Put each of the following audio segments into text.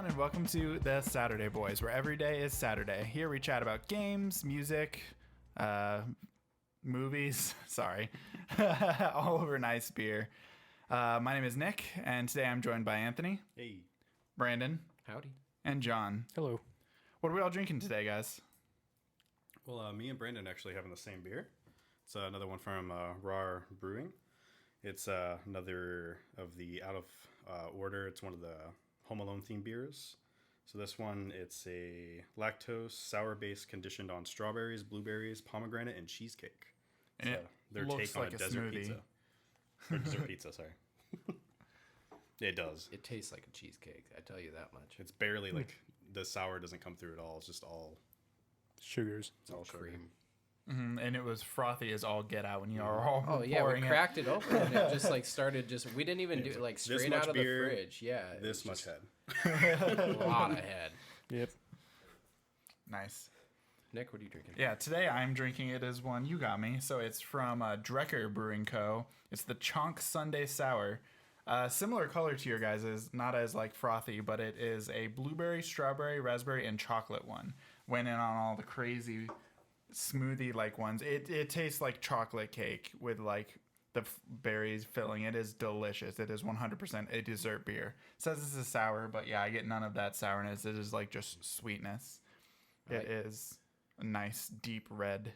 everyone, and welcome to the Saturday Boys, where every day is Saturday. Here we chat about games, music, movies, all over nice beer. My name is Nick, and today I'm joined by Anthony. Hey. Brandon. Howdy. And John. Hello. What are we all drinking today, guys? Well, me and Brandon actually having the same beer. It's another one from Raw Brewing. It's another of the out of order. It's one of the Home Alone themed beers. So this one, it's a lactose sour base conditioned on strawberries, blueberries, pomegranate, and cheesecake. And so their looks take on like a a desert smoothie. pizza. Or dessert pizza, sorry. It does. It tastes like a cheesecake, I tell you that much. It's barely like the sour doesn't come through at all. It's just all Sugars. it's all sugar. Cream. Mm-hmm. And it was frothy as all get out when you are all Oh yeah, we pouring it. cracked it open and it just like started we didn't even do it like This straight much out of beer, the fridge. Yeah. it This was much just head. a lot of head. Yep. Nice. Nick, what are you drinking? Yeah, today I'm drinking it as one you got me. So it's from Drecker Brewing Co. It's the Chonk Sunday Sour. Similar color to your guys's, not as like frothy, but it is a blueberry, strawberry, raspberry, and chocolate one. Went in on all the crazy smoothie like ones. It tastes like chocolate cake with like the berries filling. It is delicious. It is 100% a dessert beer. It says it's a sour, but yeah, I get none of that sourness. It is like just sweetness. It is a nice deep red.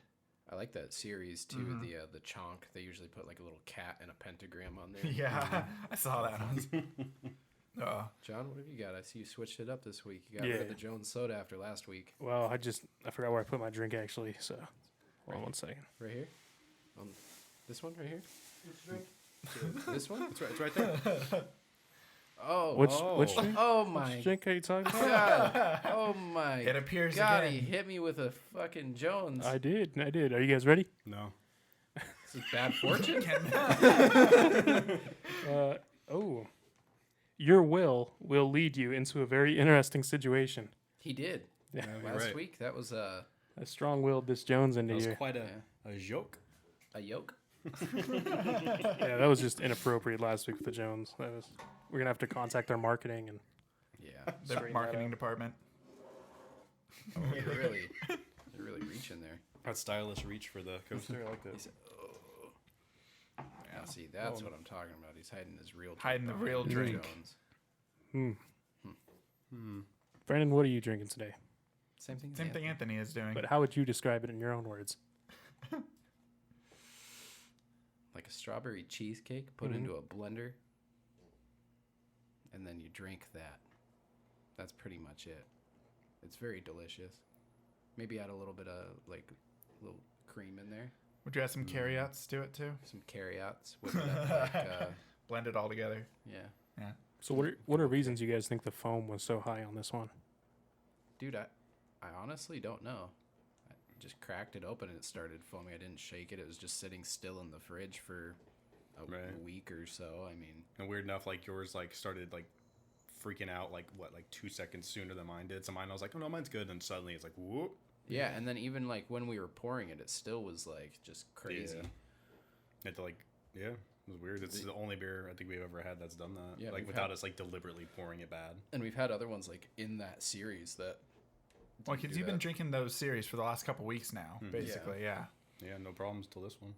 I like that series too. The chonk. They usually put like a little cat and a pentagram on there. Yeah, I saw that one. John, what have you got? I see you switched it up this week. You got Yeah. rid of the Jones soda after last week. Well, I forgot where I put my drink actually. So, hold on one second. Right here. This one right here. This one. It's right there. Oh. Which drink? Oh my Which drink are you talking about? God. Oh my. It appears God, again. he hit me with a fucking Jones. I did. Are you guys ready? No. This is bad fortune. Oh. Your will lead you into a very interesting situation. He did. Yeah. You're Last right. week, that was I strong-willed this Jones into That was you. quite a joke. a yoke. Yeah, that was just inappropriate last week with the Jones. We're gonna have to contact their marketing and Yeah. The Straighten that marketing out. department. Oh, they're really reaching there. That stylish reach for the coaster. I like that. He said, oh. Now, see, that's what I'm talking about. He's hiding his real drink. Hiding the behind real the drink. Jones. Brandon, what are you drinking today? Same thing. Same thing Anthony is doing. But how would you describe it in your own words? Like a strawberry cheesecake put into a blender, and then you drink that. That's pretty much it. It's very delicious. Maybe add a little bit of like little cream in there. Would you add some carryouts to it too? Some carryouts with that, like, Blend it all together. yeah. Yeah. So what are reasons you guys think the foam was so high on this one? Dude, I honestly don't know. I just cracked it open and it started foaming. I didn't shake it. It was just sitting still in the fridge for a week or so. I mean, And weird enough, like yours, like started like freaking out, like 2 seconds sooner than mine did. So mine, I was like, oh no, mine's good. And suddenly it's like, whoop. yeah. And then even like when we were pouring it, it still was like just crazy. Yeah. It was weird. It's the only beer I think we've ever had that's done that. Yeah, like we've without had- us like deliberately pouring it bad. And we've had other ones like in that series that. Well, didn't because do you've been that. drinking those series for the last couple weeks now, basically. Yeah. Yeah, no problems till this one.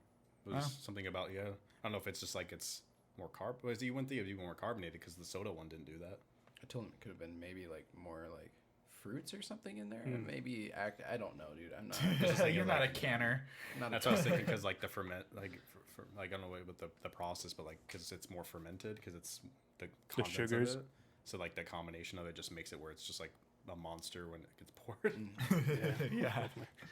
It was something about I don't know if it's just like it's more you wouldn't think it was even more carbonated because the soda one didn't do that. I told him it could have been maybe like more like fruits or something in there. Maybe I don't know, dude. I'm not. You're not a canner. That's what I was thinking because like the ferment, like like I don't know what the process, but like because it's more fermented because it's the contents of sugars. it. So like the combination of it just makes it where it's just like a monster when it gets poured. Yeah.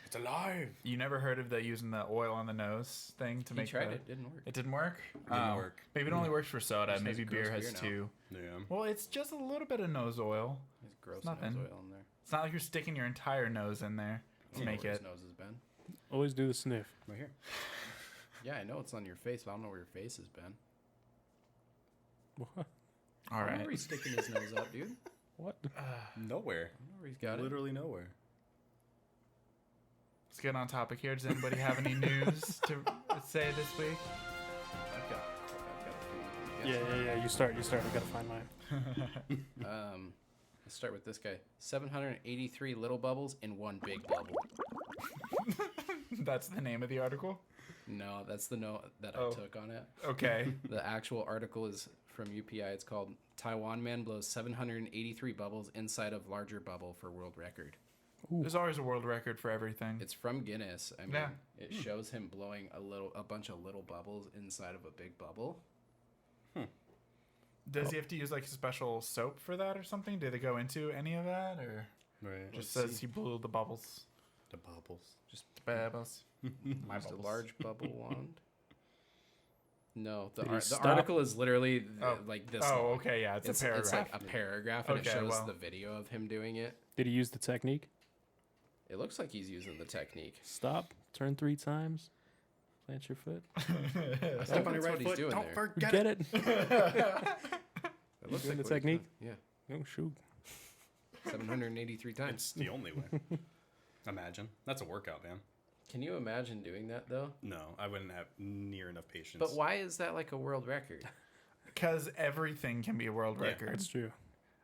It's alive. You never heard of using the oil on the nose thing to He make tried the- it. Didn't work. It didn't work? Didn't work. Maybe it only works for soda. Just has Maybe gross beer has beer now. too. Yeah. Well, it's just a little bit of nose oil. There's gross nothing. nose oil in there. It's not like you're sticking your entire nose in there to I don't know make where it. His nose has been. Always do the sniff. Right here. Yeah, I know it's on your face, but I don't know where your face has been. What? All I don't know right. where he's sticking his nose up, dude. What? Nowhere. I don't know where he's got it. Literally nowhere. Let's get on topic here. Does anybody have any news to say this week? I've got a few. Yeah. You start. I gotta find mine. Let's start with this guy. 783 little bubbles in one big bubble. That's the name of the article? No, that's the note that Oh. I took on it. Okay. The actual article is from UPI. It's called Taiwan Man Blows 783 Bubbles Inside of Larger Bubble for World Record. There's always a world record for everything. It's from Guinness. I mean, Yeah. it shows him blowing a bunch of little bubbles inside of a big bubble. Does he have to use like a special soap for that or something? Do they go into any of that, or Right. just says he blew the bubbles? The bubbles. Just Bubbles. My used a bubbles. large bubble wand. No, Did he the stop? article is literally Oh. like this. Oh, long. okay, yeah, it's a paragraph. It's like a paragraph, and it Okay, shows well. the video of him doing it. Did he use the technique? It looks like he's using the technique. Stop, turn 3 times, plant your foot. I Step on your that's right what he's foot. doing Don't there. forget Get it. it? It looks doing the what he's technique? doing. Oh, shoot. Yeah, 783 times. It's the only way. Imagine. That's a workout, man. Can you imagine doing that though? No, I wouldn't have near enough patience. But why is that like a world record? Because everything can be a world Yeah. record. That's true.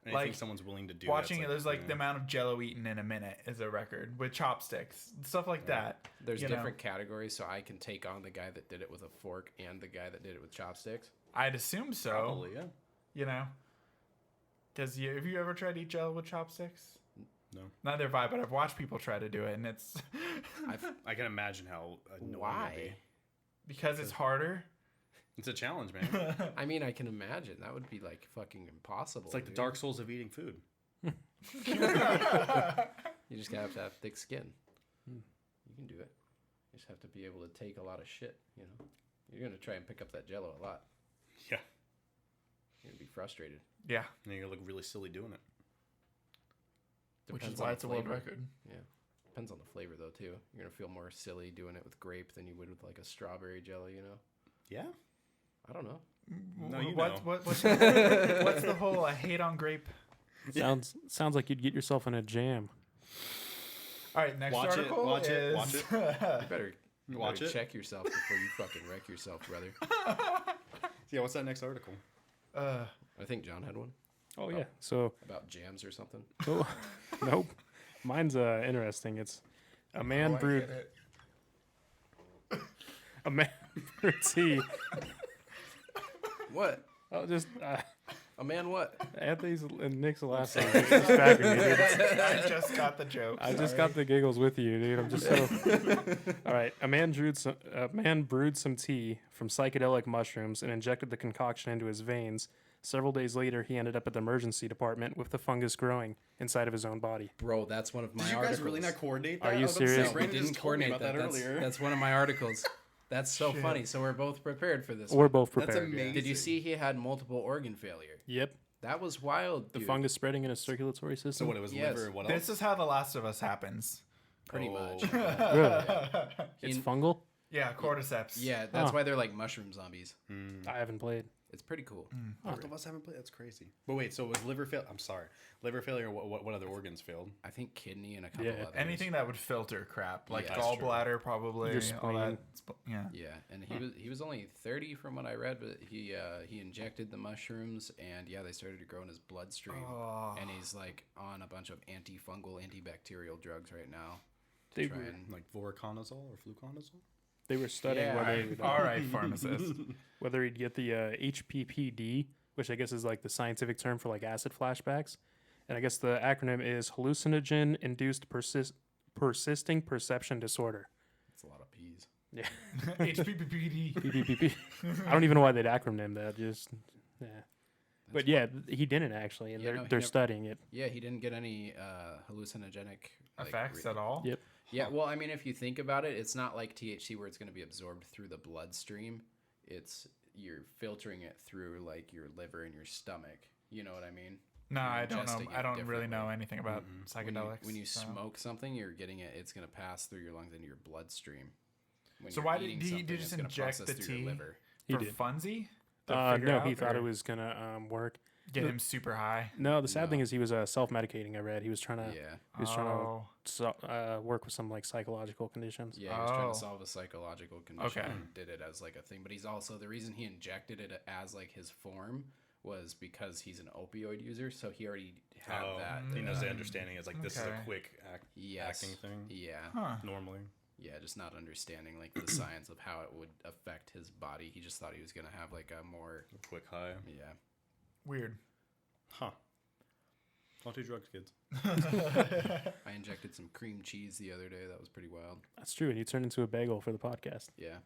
Anything like, someone's willing to do. Watching that's it, there's like yeah. the amount of Jello eaten in a minute is a record with chopsticks, stuff like that. There's you know. different categories, so I can take on the guy that did it with a fork and the guy that did it with chopsticks. I'd assume so. Probably, yeah. You know, because have you ever tried to eat Jello with chopsticks? No. Neither have I, but I've watched people try to do it, and it's I can imagine how annoying it'd Why? be. because it's harder. It's a challenge, man. I mean, I can imagine that would be like fucking impossible. It's like the dude. Dark Souls of eating food. You just have to have thick skin. You can do it. You just have to be able to take a lot of shit. You know, you're gonna try and pick up that Jello a lot. Yeah. You're gonna be frustrated. Yeah, And you're gonna look really silly doing it. which Depends is why on it's a the world flavor. record. Yeah. Depends on the flavor though too. You're gonna feel more silly doing it with grape than you would with like a strawberry jello. You know. Yeah. I don't know. No, you What's know. what's the whole I hate on grape? Sounds like you'd get yourself in a jam. All right, next Watch it, article watch it, is watch it. You Watch better it. check yourself before you fucking wreck yourself, brother. Yeah, what's that next article? I think John had one Oh, yeah. So, about jams or something. oh, nope. Mine's interesting. It's a man Oh, I brewed get it. a man brewed tea. What? I'll just A man what? Anthony's and Nick's last time. It's just backing me, dude. I just got the joke. I just got the giggles with you, dude. I'm just so. All right, a man brewed some tea from psychedelic mushrooms and injected the concoction into his veins. Several days later, he ended up at the emergency department with the fungus growing inside of his own body. Bro, that's one of my Did you articles. guys really not coordinate that? Are you I was about to say, serious? No, we Brandon didn't just told me coordinate about that. earlier. That's one of my articles. That's so Shit. funny. So we're both prepared for this. We're one. both That's prepared. yeah. amazing. Did you see he had multiple organ failure? Yep. That was wild, The dude. fungus spreading in his circulatory So system. what? It was Yes. liver. What else? This is how The Last of Us happens. Pretty Oh. much. Really? It's In- fungal. Yeah, cordyceps. Yeah, that's Huh. why they're like mushroom zombies. I haven't played. It's pretty cool. Both of us haven't played. That's crazy. But wait, so it was liver fail? I'm sorry, liver failure. What other organs failed? I think kidney and a couple Yeah. others. Anything that would filter crap, like Yeah, that's true. gallbladder, probably. Your all that. Yeah. Yeah, and he was only 30 from what I read, but he injected the mushrooms, and yeah, they started to grow in his bloodstream, Oh. and he's like on a bunch of antifungal, antibacterial drugs right now. To They try were- and, Like voriconazole or fluconazole? They were studying Yeah. All right, pharmacist. whether he'd get the HPPD, which I guess is like the scientific term for like acid flashbacks. And I guess the acronym is hallucinogen induced persisting perception disorder. it's a lot of peas. Yeah. HPPPD. PPPP. I don't even know why they'd acronym that. Just, yeah. But yeah, he didn't actually, and Yeah, no, they're he they're never- studying it. Yeah, he didn't get any hallucinogenic like, Effects re- at all? Yep. Yeah, well, I mean, if you think about it, it's not like THC where it's going to be absorbed through the bloodstream. It's you're filtering it through like your liver and your stomach. You know what I mean? No, You're I don't know. ingesting I it don't really differently. know anything about When psychedelics. you so. smoke something, you're getting it. It's going to pass through your lungs into your bloodstream. When So you're why did eating he something, just it's gonna inject process the through your tea? liver. He For did. funsie? To figure No, he out, thought or it was gonna work. get him super high. No, the sad No. thing is he was self-medicating. I read he was trying to Yeah, he was trying Oh, to work with some like psychological conditions. yeah. He was trying Oh. to solve a psychological condition Okay. and did it as like a thing. But he's also the reason he injected it as like his form was because he's an opioid user, so he already had that. He knows the understanding is like this is a quick Yes. acting thing. Yeah. Huh. Normally. Yeah, just not understanding like the science of how it would affect his body. He just thought he was gonna have like a more Quick high. yeah. Weird. Huh. Don't do drugs, kids. I injected some cream cheese the other day. That was pretty wild. That's true. And you turned into a bagel for the podcast. Yeah.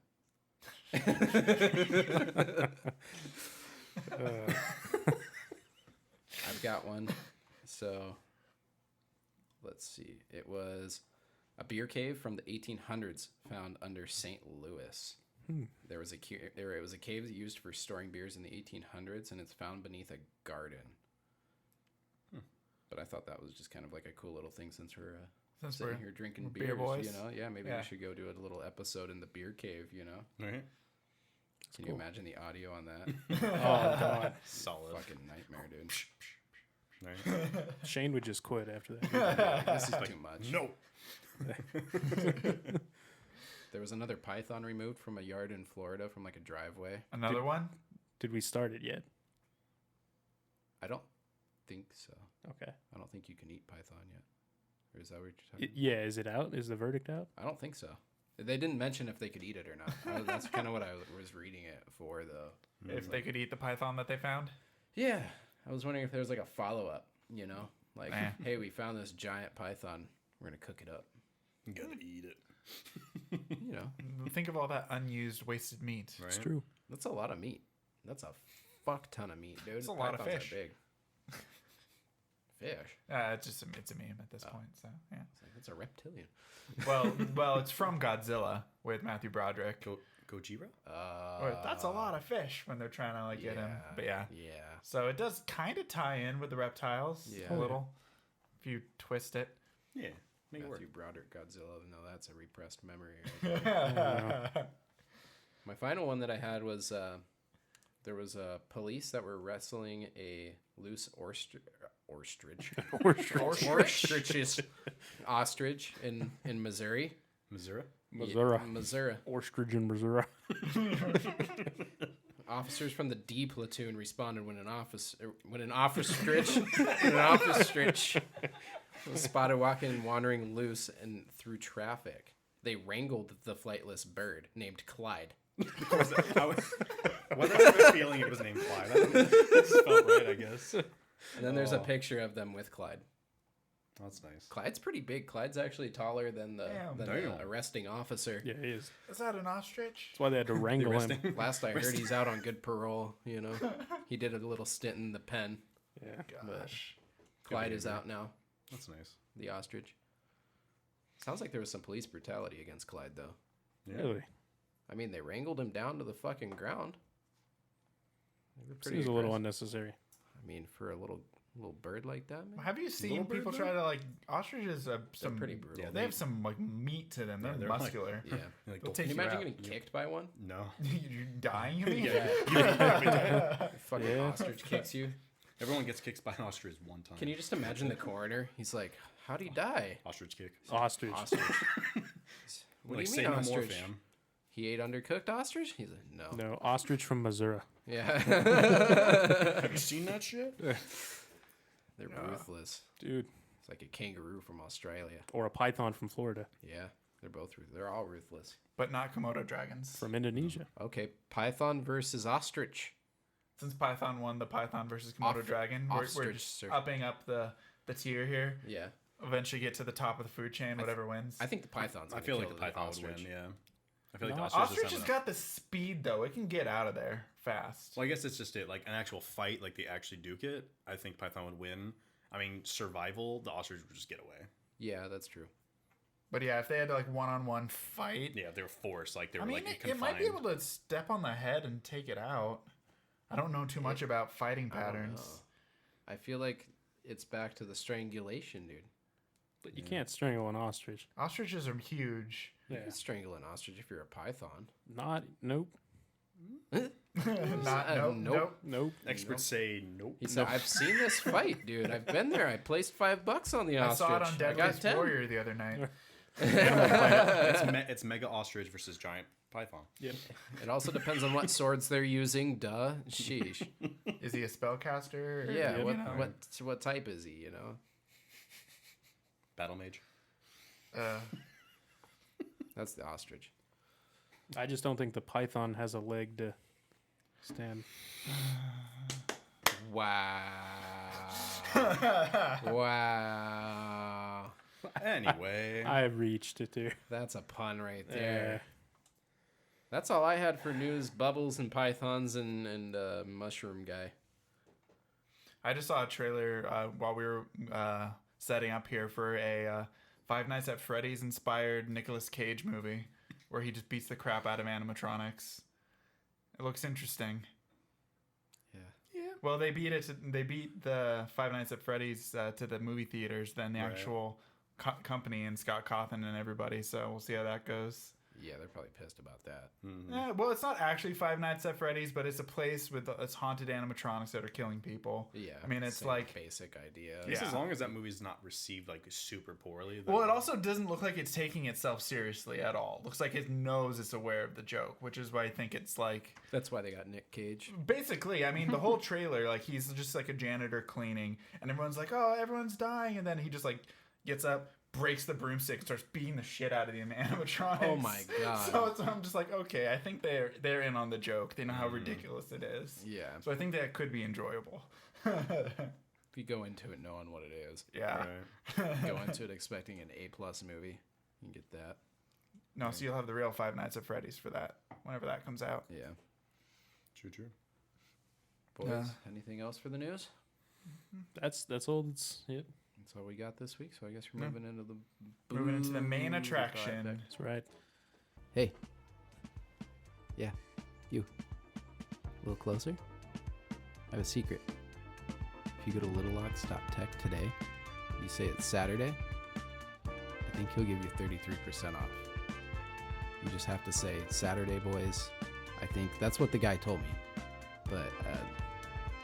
I've got one. So let's see. It was a beer cave from the 1800s found under St. Louis. It was a cave used for storing beers in the 1800s, and it's found beneath a garden. But I thought that was just kind of like a cool little thing since we're sitting here drinking beer beers, boys. you know? Yeah, maybe we should go do a little episode in the beer cave, you know? Right. Can you imagine the audio on that? Oh, God. Solid. Fucking nightmare, dude. Right. Shane would just quit after that. Like, this is too much. No. There was another python removed from a yard in Florida from like a driveway. Another one? Did we start it yet? I don't think so. Okay. I don't think you can eat python yet. Or is that what you're talking about? Yeah, is it out? Is the verdict out? I don't think so. They didn't mention if they could eat it or not. That's kind of what I was reading it for, though. If they could eat the python that they found? Yeah. I was wondering if there was like a follow-up, you know? Like, hey, we found this giant python. We're going to cook it up. You gotta eat it. You know? Think of all that unused, wasted meat. Right. It's true. That's a lot of meat. That's a fuck ton of meat, dude. It's a lot of Pythons are fish. big. Fish? It's a meme at this point. So yeah. It's like, it's a reptilian. Well, it's from Godzilla with Matthew Broderick. Gojira? That's a lot of fish when they're trying to get him. But yeah. Yeah. So it does kind of tie in with the reptiles Yeah. a little, if you twist it. Yeah. Make it work. Matthew Broderick Godzilla. No, that's a repressed memory. Right? My final one that I had was there was police that were wrestling a loose ostrich ostrich in Missouri. Missouri? Missouri. Ostrich in Missouri. Officers from the D platoon responded when an ostrich was spotted walking and wandering loose and through traffic. They wrangled the flightless bird named Clyde. What I have a feeling it was named Clyde. That just felt right, I guess. And then there's a picture of them with Clyde. That's nice. Clyde's pretty big. Clyde's actually taller than the arresting officer. Yeah, he is. Is that an ostrich? That's why they had to wrangle him. Last I heard, he's out on good parole. You know, he did a little stint in the pen. Yeah. Gosh. Clyde is out now. That's nice. The ostrich. Sounds like there was some police brutality against Clyde, though. Yeah. Really? I mean, they wrangled him down to the fucking ground. Seems a little unnecessary. I mean, for a little bird like that, man. Have you seen people try to ostriches? Some pretty brutal. Yeah, they have some meat to them. They're muscular. Yeah. Like, They'll Can take you you imagine out. getting kicked by one? no. You're dying. You mean? Fucking ostrich kicks you. Everyone gets kicked by an ostrich one time. Can you just imagine the coroner? He's like, how'd he die? Ostrich kick. Ostrich. Ostrich. What Like, do you say mean no more, ostrich? fam. He ate undercooked ostrich? He's like, no. No, ostrich from Missouri. Yeah. Have you seen that shit? They're ruthless. Dude. It's like a kangaroo from Australia. Or a python from Florida. Yeah. They're all ruthless. But not Komodo dragons. From Indonesia. Okay, python versus ostrich. Since Python won the Python versus Komodo dragon, we're ostrich, just sir. upping up the tier here. Yeah. Eventually get to the top of the food chain, whatever wins. I think the python's I gonna feel like kill the python would ostrich. win, yeah. I feel like No, the ostrich Ostrich is has got the speed, though. It can get out of there fast. Well, I guess it's just it. Like an actual fight, like they actually duke it. I think python would win. I mean, survival, the ostrich would just get away. Yeah, that's true. But yeah, if they had to one-on-one fight, Yeah, they were forced. Like they were I mean, like it might be able to step on the head and take it out. I don't know too much about fighting I don't patterns. know. I feel like it's back to the strangulation, dude. But you can't strangle an ostrich. Ostriches are huge. You Yeah. can strangle an ostrich if you're a python. Nope. Nope. Experts say nope. He said, I've seen this fight, dude. I've been there. I placed $5 on the I ostrich. saw it on I got Deadliest 10. Warrior the other night. It's mega ostrich versus giant python. Yep. It also depends on what swords they're using. Duh. Sheesh. Is he a spellcaster? Or, Yeah. you know? What type is he? You know. Battle mage. That's the ostrich. I just don't think the python has a leg to stand. Wow. Wow. Anyway, I reached it too. That's a pun right Yeah. there. That's all I had for news. Bubbles and pythons and mushroom guy. I just saw a trailer while we were setting up here for a Five Nights at Freddy's inspired Nicolas Cage movie where he just beats the crap out of animatronics. It looks interesting. Yeah. Well, they beat the Five Nights at Freddy's to the movie theaters than the Right. actual company and Scott Cawthon and everybody. So we'll see how that goes. Yeah, they're probably pissed about that. Yeah, well, it's not actually Five Nights at Freddy's, but it's a place with it's haunted animatronics that are killing people. Yeah. I mean, it's same like basic idea. Yeah. as long as that movie's not received like super poorly. Well, it also doesn't look like it's taking itself seriously at all. Looks like it knows it's aware of the joke, which is why I think it's like That's why they got Nick Cage. basically. I mean, the whole trailer, like he's just like a janitor cleaning, and everyone's like, "Oh, everyone's dying," and then he just like gets up, breaks the broomstick, and starts beating the shit out of the animatronics. Oh my God. So I'm just like, okay, I think they're in on the joke. They know how ridiculous it is. Yeah. So I think that could be enjoyable. If you go into it knowing what it is, Yeah. Right. go into it expecting an A+ movie, you can get that. No, so you'll have the real Five Nights at Freddy's for that whenever that comes out. Yeah. True. Boys, Yeah. anything else for the news? That's all. That's it. That's all we got this week. So I guess we're moving into the Moving into the main boo attraction. trifecta. That's right. Hey. Yeah, you. A little closer. I have a secret. If you go to littlelox.tech today, you say it's Saturday, I think he'll give you 33% off. You just have to say, Saturday, boys. I think that's what the guy told me. But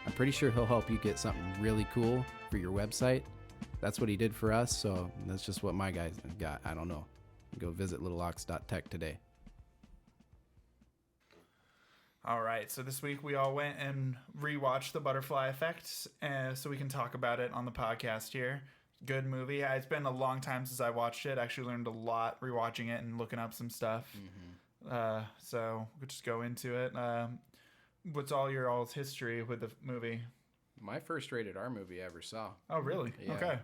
I'm pretty sure he'll help you get something really cool for your website. That's what he did for us, so that's just what my guys got. I don't know. Go visit littleox.tech today. All right, so this week we all went and rewatched The Butterfly Effect, so we can talk about it on the podcast here. Good movie. It's been a long time since I watched it. I actually learned a lot rewatching it and looking up some stuff. So we'll just go into it. What's all your all's history with the movie? My first rated R movie I ever saw. Oh, really? Yeah. Okay.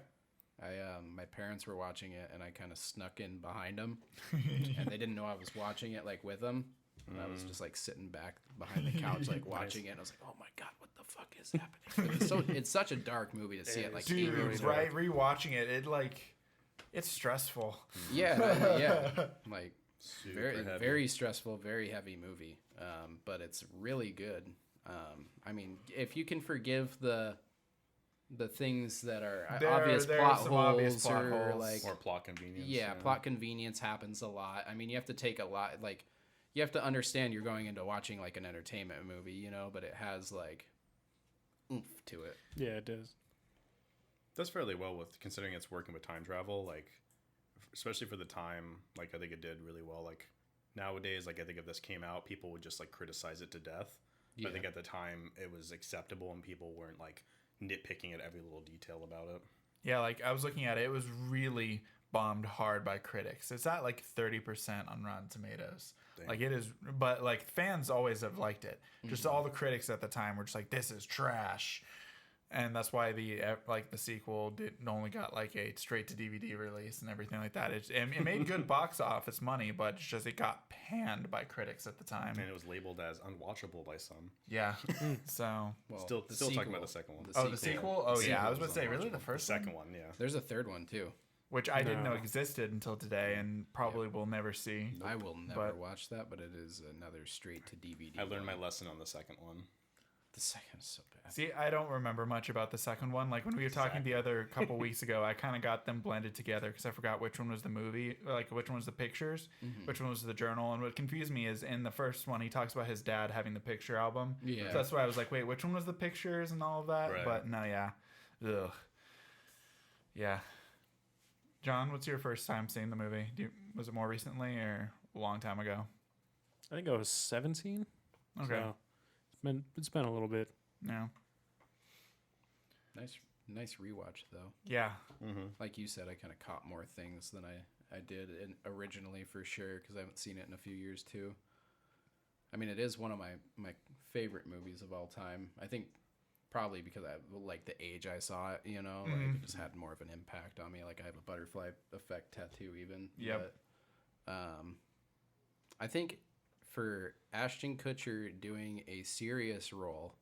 My parents were watching it, and I kind of snuck in behind them, and they didn't know I was watching it like with them. And I was just like sitting back behind the couch, like watching it. And I was like, "Oh my god, what the fuck is happening?" It's such a dark movie to see it like 8 years Dude, right? Rewatching it, it's stressful. Yeah, like Super very heavy. very stressful, very heavy movie. But it's really good. I mean, if you can forgive the things that are obvious there are plot some holes obvious plot or holes. like Or plot convenience. yeah, plot convenience happens a lot. I mean, you have to take a lot, like, you have to understand you're going into watching, like, an entertainment movie, you know, but it has, like, oomph to it. Yeah, it does. Does fairly well with considering it's working with time travel, like especially for the time. Like I think it did really well. Like nowadays, like I think if this came out, people would just like criticize it to death. But I think at the time it was acceptable and people weren't like nitpicking at every little detail about it. Yeah, like I was looking at it. It was really bombed hard by critics. It's at like 30% on Rotten Tomatoes. Dang. Like it is, but like fans always have liked it. Just all the critics at the time were just like, "This is trash," and that's why the sequel only got like a straight to DVD release and everything like that. It made good box office money, but it's just it got panned by critics at the time. And it was labeled as unwatchable by some. Yeah, so Well, Still the talking sequel- about the second one. the sequel. Oh yeah, I was about to say really the The first second one, one, yeah. There's a third one, too. which I didn't know No. existed until today, and probably will never see. I will never But- watch that, but it is another straight to DVD. I learned my one. lesson on the second one. The second is so bad. See, I don't remember much about the second one. Like when we were talking the other couple weeks ago, I kind of got them blended together because I forgot which one was the movie, like which one was the pictures, which one was the journal. And what confused me is in the first one, he talks about his dad having the picture album. Yeah. So that's why I was like, wait, which one was the pictures and all of that? Right. But no, yeah. Ugh. Yeah. John, what's your first time seeing the movie? Was it more recently or a long time ago? I think I was 17. Okay. So it's been a little bit. Yeah. Nice rewatch though. Yeah. Like you said, I kind of caught more things than I did originally for sure because I haven't seen it in a few years too. I mean, it is one of my favorite movies of all time. I think probably because I like the age I saw it, you know, like it just had more of an impact on me. Like I have a butterfly effect tattoo even. Yep. But, I think for Ashton Kutcher doing a serious role,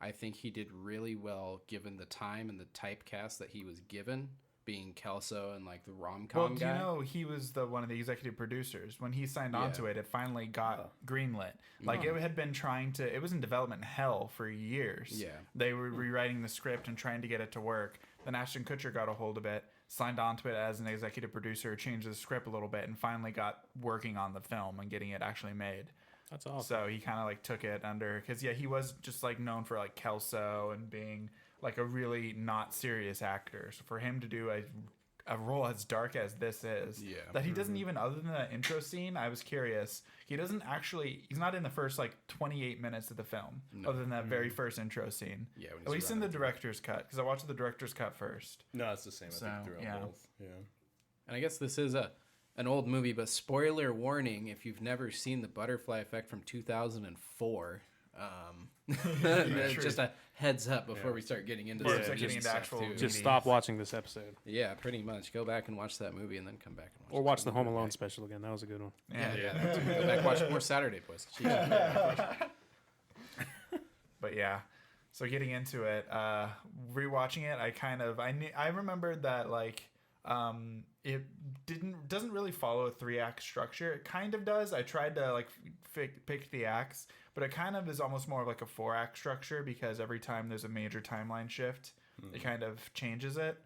I think he did really well given the time and the typecast that he was given, being Kelso and like the rom-com Well, guy. do you know he was one of the executive producers when he signed on to it? It finally got greenlit. Like it had been it was in development hell for years. Yeah. They were rewriting the script and trying to get it to work. Then Ashton Kutcher got a hold of it, signed on to it as an executive producer, changed the script a little bit, and finally got working on the film and getting it actually made. That's awesome. So he kind of like took it under, because he was just like known for like Kelso and being like a really not serious actor. So for him to do a role as dark as this is, that he doesn't even, other than that intro scene, I was curious, he's not in the first like 28 minutes of the film, other than that very first intro scene. Yeah, when he's at least in the running director's cut, because I watched the director's cut first. No, it's the same. I think throughout both. Yeah. And I guess this is an old movie, but spoiler warning if you've never seen The Butterfly Effect from 2004. Just a heads up before we start getting into Just stop watching this episode. Yeah, pretty much. Go back and watch that movie and then come back and watch Or watch the Home Alone special again. That was a good one. Yeah. Go back and watch more Saturday Boys. But yeah, so getting into it, rewatching it, I remembered that like it doesn't really follow a 3-act structure. It kind of does. I tried to like pick the acts, but it kind of is almost more of like a 4-act structure, because every time there's a major timeline shift, it kind of changes it.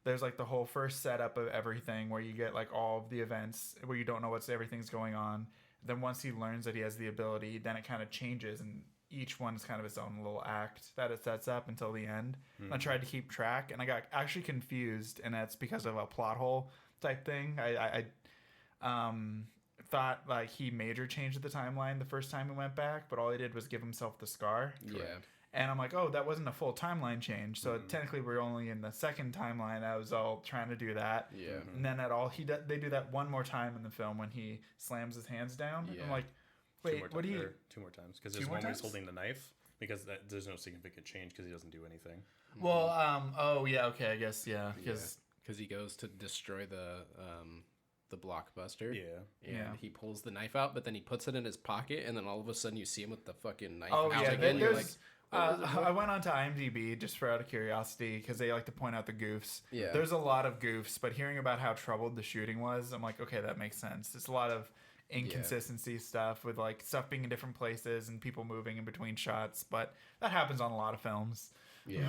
There's like the whole first setup of everything where you get like all of the events where you don't know everything's going on. Then once he learns that he has the ability, then it kind of changes, and each one is kind of its own little act that it sets up until the end. I tried to keep track, and I got actually confused, and that's because of a plot hole type thing. I thought like he major changed the timeline the first time he went back, but all he did was give himself the scar. Yeah. And I'm like, oh, that wasn't a full timeline change. So technically we're only in the second timeline. I was all trying to do that. Yeah. And then they do that one more time in the film when he slams his hands down. Yeah. I'm like, wait, what do you... Two more times, because there's one where he's holding the knife, because there's no significant change because he doesn't do anything. Well, oh yeah, okay, I guess, yeah, because he goes to destroy the blockbuster. Yeah. And he pulls the knife out, but then he puts it in his pocket, and then all of a sudden you see him with the fucking knife out again. You're like, I went on to IMDb just for out of curiosity, because they like to point out the goofs. Yeah. There's a lot of goofs, but hearing about how troubled the shooting was, I'm like, okay, that makes sense. There's a lot of inconsistency stuff with like stuff being in different places and people moving in between shots, but that happens on a lot of films. Yeah.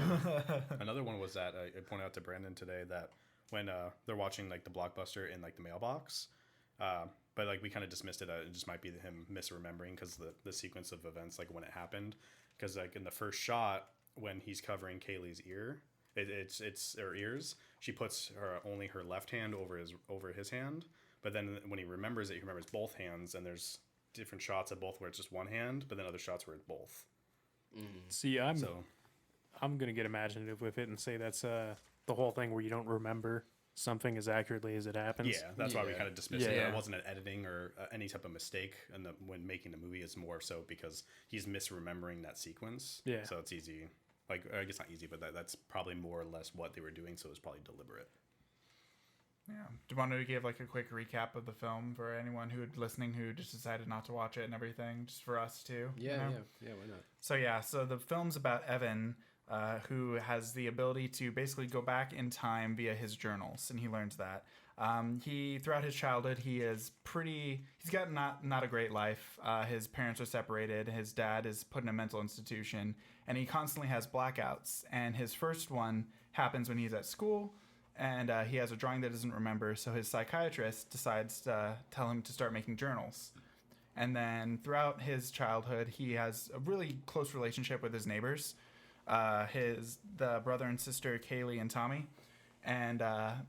Another one was that I pointed out to Brandon today that when they're watching like the blockbuster in like the mailbox, but like we kind of dismissed it. It just might be him misremembering because the sequence of events, like when it happened, because like in the first shot when he's covering Kaylee's ear, it's her ears. She puts only her left hand over his hand. But then when he remembers it, he remembers both hands, and there's different shots of both where it's just one hand, but then other shots where it's both. See, I'm gonna get imaginative with it and say that's the whole thing where you don't remember something as accurately as it happens. Yeah, that's why we kind of dismissed it. Yeah. It wasn't an editing or any type of mistake, and when making the movie, it's more so because he's misremembering that sequence. Yeah. So it's easy. Like, I guess not easy, but that's probably more or less what they were doing. So it was probably deliberate. Yeah. Do you want to give like a quick recap of the film for anyone listening who just decided not to watch it and everything, just for us too? Yeah, you know? yeah, why not? So the film's about Evan, who has the ability to basically go back in time via his journals, and he learns that. Throughout his childhood, he's got not a great life. His parents are separated. His dad is put in a mental institution, and he constantly has blackouts. And his first one happens when he's at school, and he has a drawing that he doesn't remember. So his psychiatrist decides to tell him to start making journals. And then throughout his childhood, he has a really close relationship with his neighbors, the brother and sister Kaylee and Tommy. And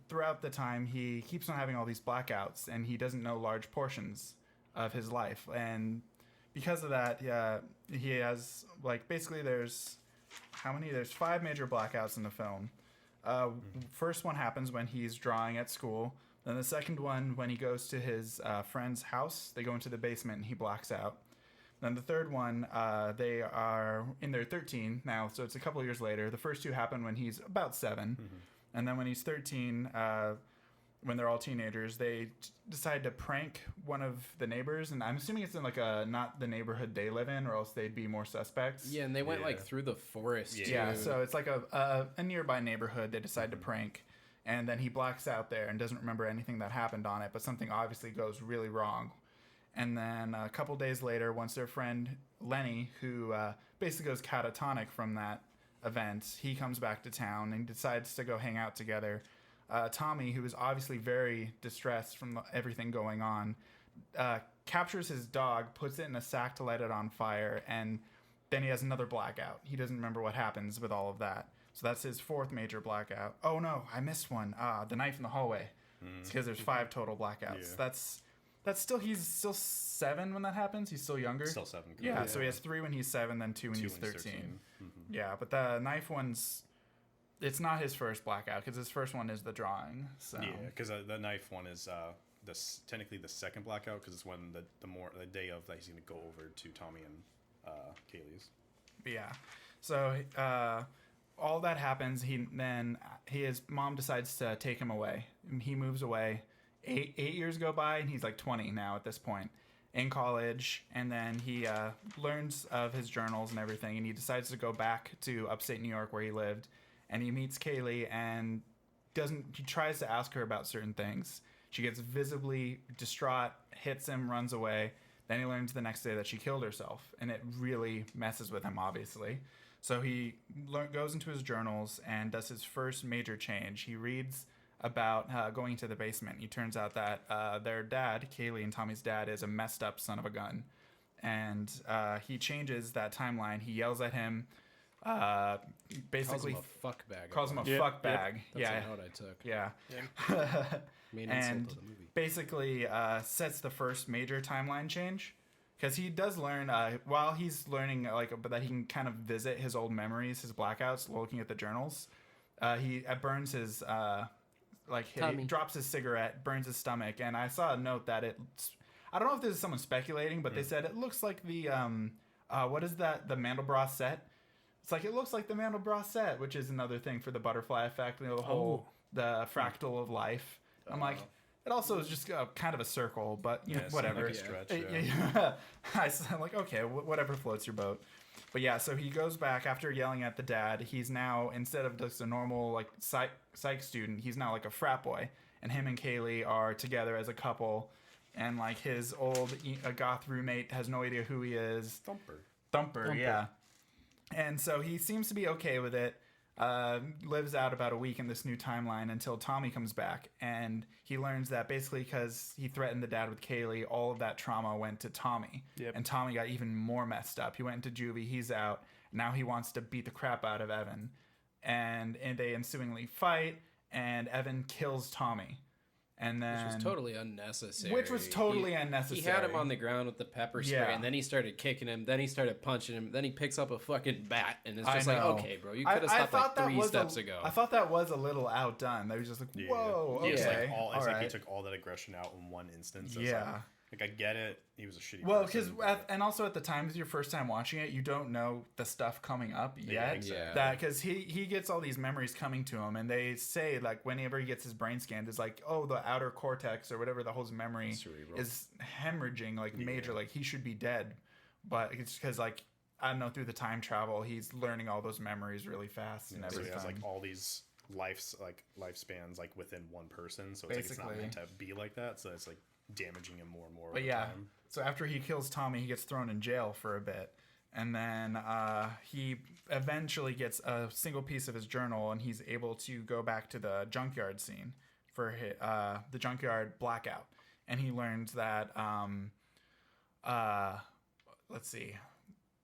throughout the time, he keeps on having all these blackouts, and he doesn't know large portions of his life. And because of that, he has, like, basically there's how many? There's 5 major blackouts in the film. First one happens when he's drawing at school. Then the second one, when he goes to his friend's house, they go into the basement and he blacks out. Then the third one, they are in their 13 now, so it's a couple years later. The first 2 happen when he's about 7. And then when he's 13, when they're all teenagers, they decide to prank one of the neighbors. And I'm assuming it's in like not the neighborhood they live in, or else they'd be more suspects. Yeah, and they went like through the forest. Yeah, so it's like a nearby neighborhood they decide to prank. And then he blacks out there and doesn't remember anything that happened on it, but something obviously goes really wrong. And then a couple days later, once their friend Lenny, who basically goes catatonic from that event, he comes back to town and decides to go hang out together. Tommy, who is obviously very distressed from everything going on, captures his dog, puts it in a sack to light it on fire, and then he has another blackout. He doesn't remember what happens with all of that. So that's his 4th major blackout. Oh no, I missed one. The knife in the hallway. It's because there's 5 total blackouts. Yeah. That's still, he's still 7 when that happens. He's still younger. Still 7. Yeah, so he has 3 when he's 7, then 2 when he's 13. Yeah, but the knife one's, it's not his first blackout because his first one is the drawing. So Yeah, because the knife one is technically the second blackout because it's when the day of that he's going to go over to Tommy and Kaylee's. Yeah, so all that happens. His mom decides to take him away. He moves away. 8 years go by, and he's like 20 now at this point, in college. And then he learns of his journals and everything, and he decides to go back to upstate New York where he lived. And he meets Kaylee, and he tries to ask her about certain things. She gets visibly distraught, hits him, runs away. Then he learns the next day that she killed herself, and it really messes with him, obviously. So he goes into his journals and does his first major change. He reads about going to the basement. He turns out that their dad, Kaylee and Tommy's dad, is a messed up son of a gun. And he changes that timeline. He yells at him, basically calls him a fuck bag. Fuck bag. That's a note I took. Yeah. Main And insult of the movie. basically sets the first major timeline change. Because he does learn, while he's learning that he can kind of visit his old memories, his blackouts, looking at the journals, he burns his, he drops his cigarette, burns his stomach. And I saw a note that I don't know if this is someone speculating, but they said it looks like the, what is that, the Mandelbrot set? It's like, it looks like the Mandelbrot set, which is another thing for the butterfly effect, the whole, the fractal of life. I'm like, it also is just kind of a circle, but whatever. Like a stretch, I'm like, okay, whatever floats your boat. But yeah, so he goes back after yelling at the dad. He's now, instead of just a normal psych student, he's now like a frat boy. And him and Kaylee are together as a couple. And like his old goth roommate has no idea who he is. Thumper, yeah. And so he seems to be okay with it. Lives out about a week in this new timeline until Tommy comes back, and he learns that basically because he threatened the dad with Kaylee, all of that trauma went to Tommy. Yep. And Tommy got even more messed up. He went into juvie, he's out. Now he wants to beat the crap out of Evan. And they ensuingly fight, and Evan kills Tommy. And then, Which was totally unnecessary. unnecessary. He had him on the ground with the pepper spray, and then he started kicking him, then he started punching him, then he picks up a fucking bat, and it's just like, okay, bro, you could have stopped like 3 steps ago. I thought that was a little outdone. They was just like, whoa, okay. It's like he took all that aggression out in one instance. Like, I get it. He was a shitty Well, because, and also at the time, it's your first time watching it, you don't know the stuff coming up yet. Yeah, exactly. That, because he gets all these memories coming to him, and they say, like, whenever he gets his brain scanned, it's like, oh, the outer cortex or whatever the whole memory Cerebral. is hemorrhaging, like, major, like, he should be dead. But it's because, like, I don't know, through the time travel, he's learning all those memories really fast and everything. So he has, like, all these lifespans, like, within one person. So it's like, it's not meant to be like that. So it's, like, damaging him more and more. But yeah, so after he kills Tommy, he gets thrown in jail for a bit, and then he eventually gets a single piece of his journal, and he's able to go back to the junkyard scene for the junkyard blackout, and he learns that let's see,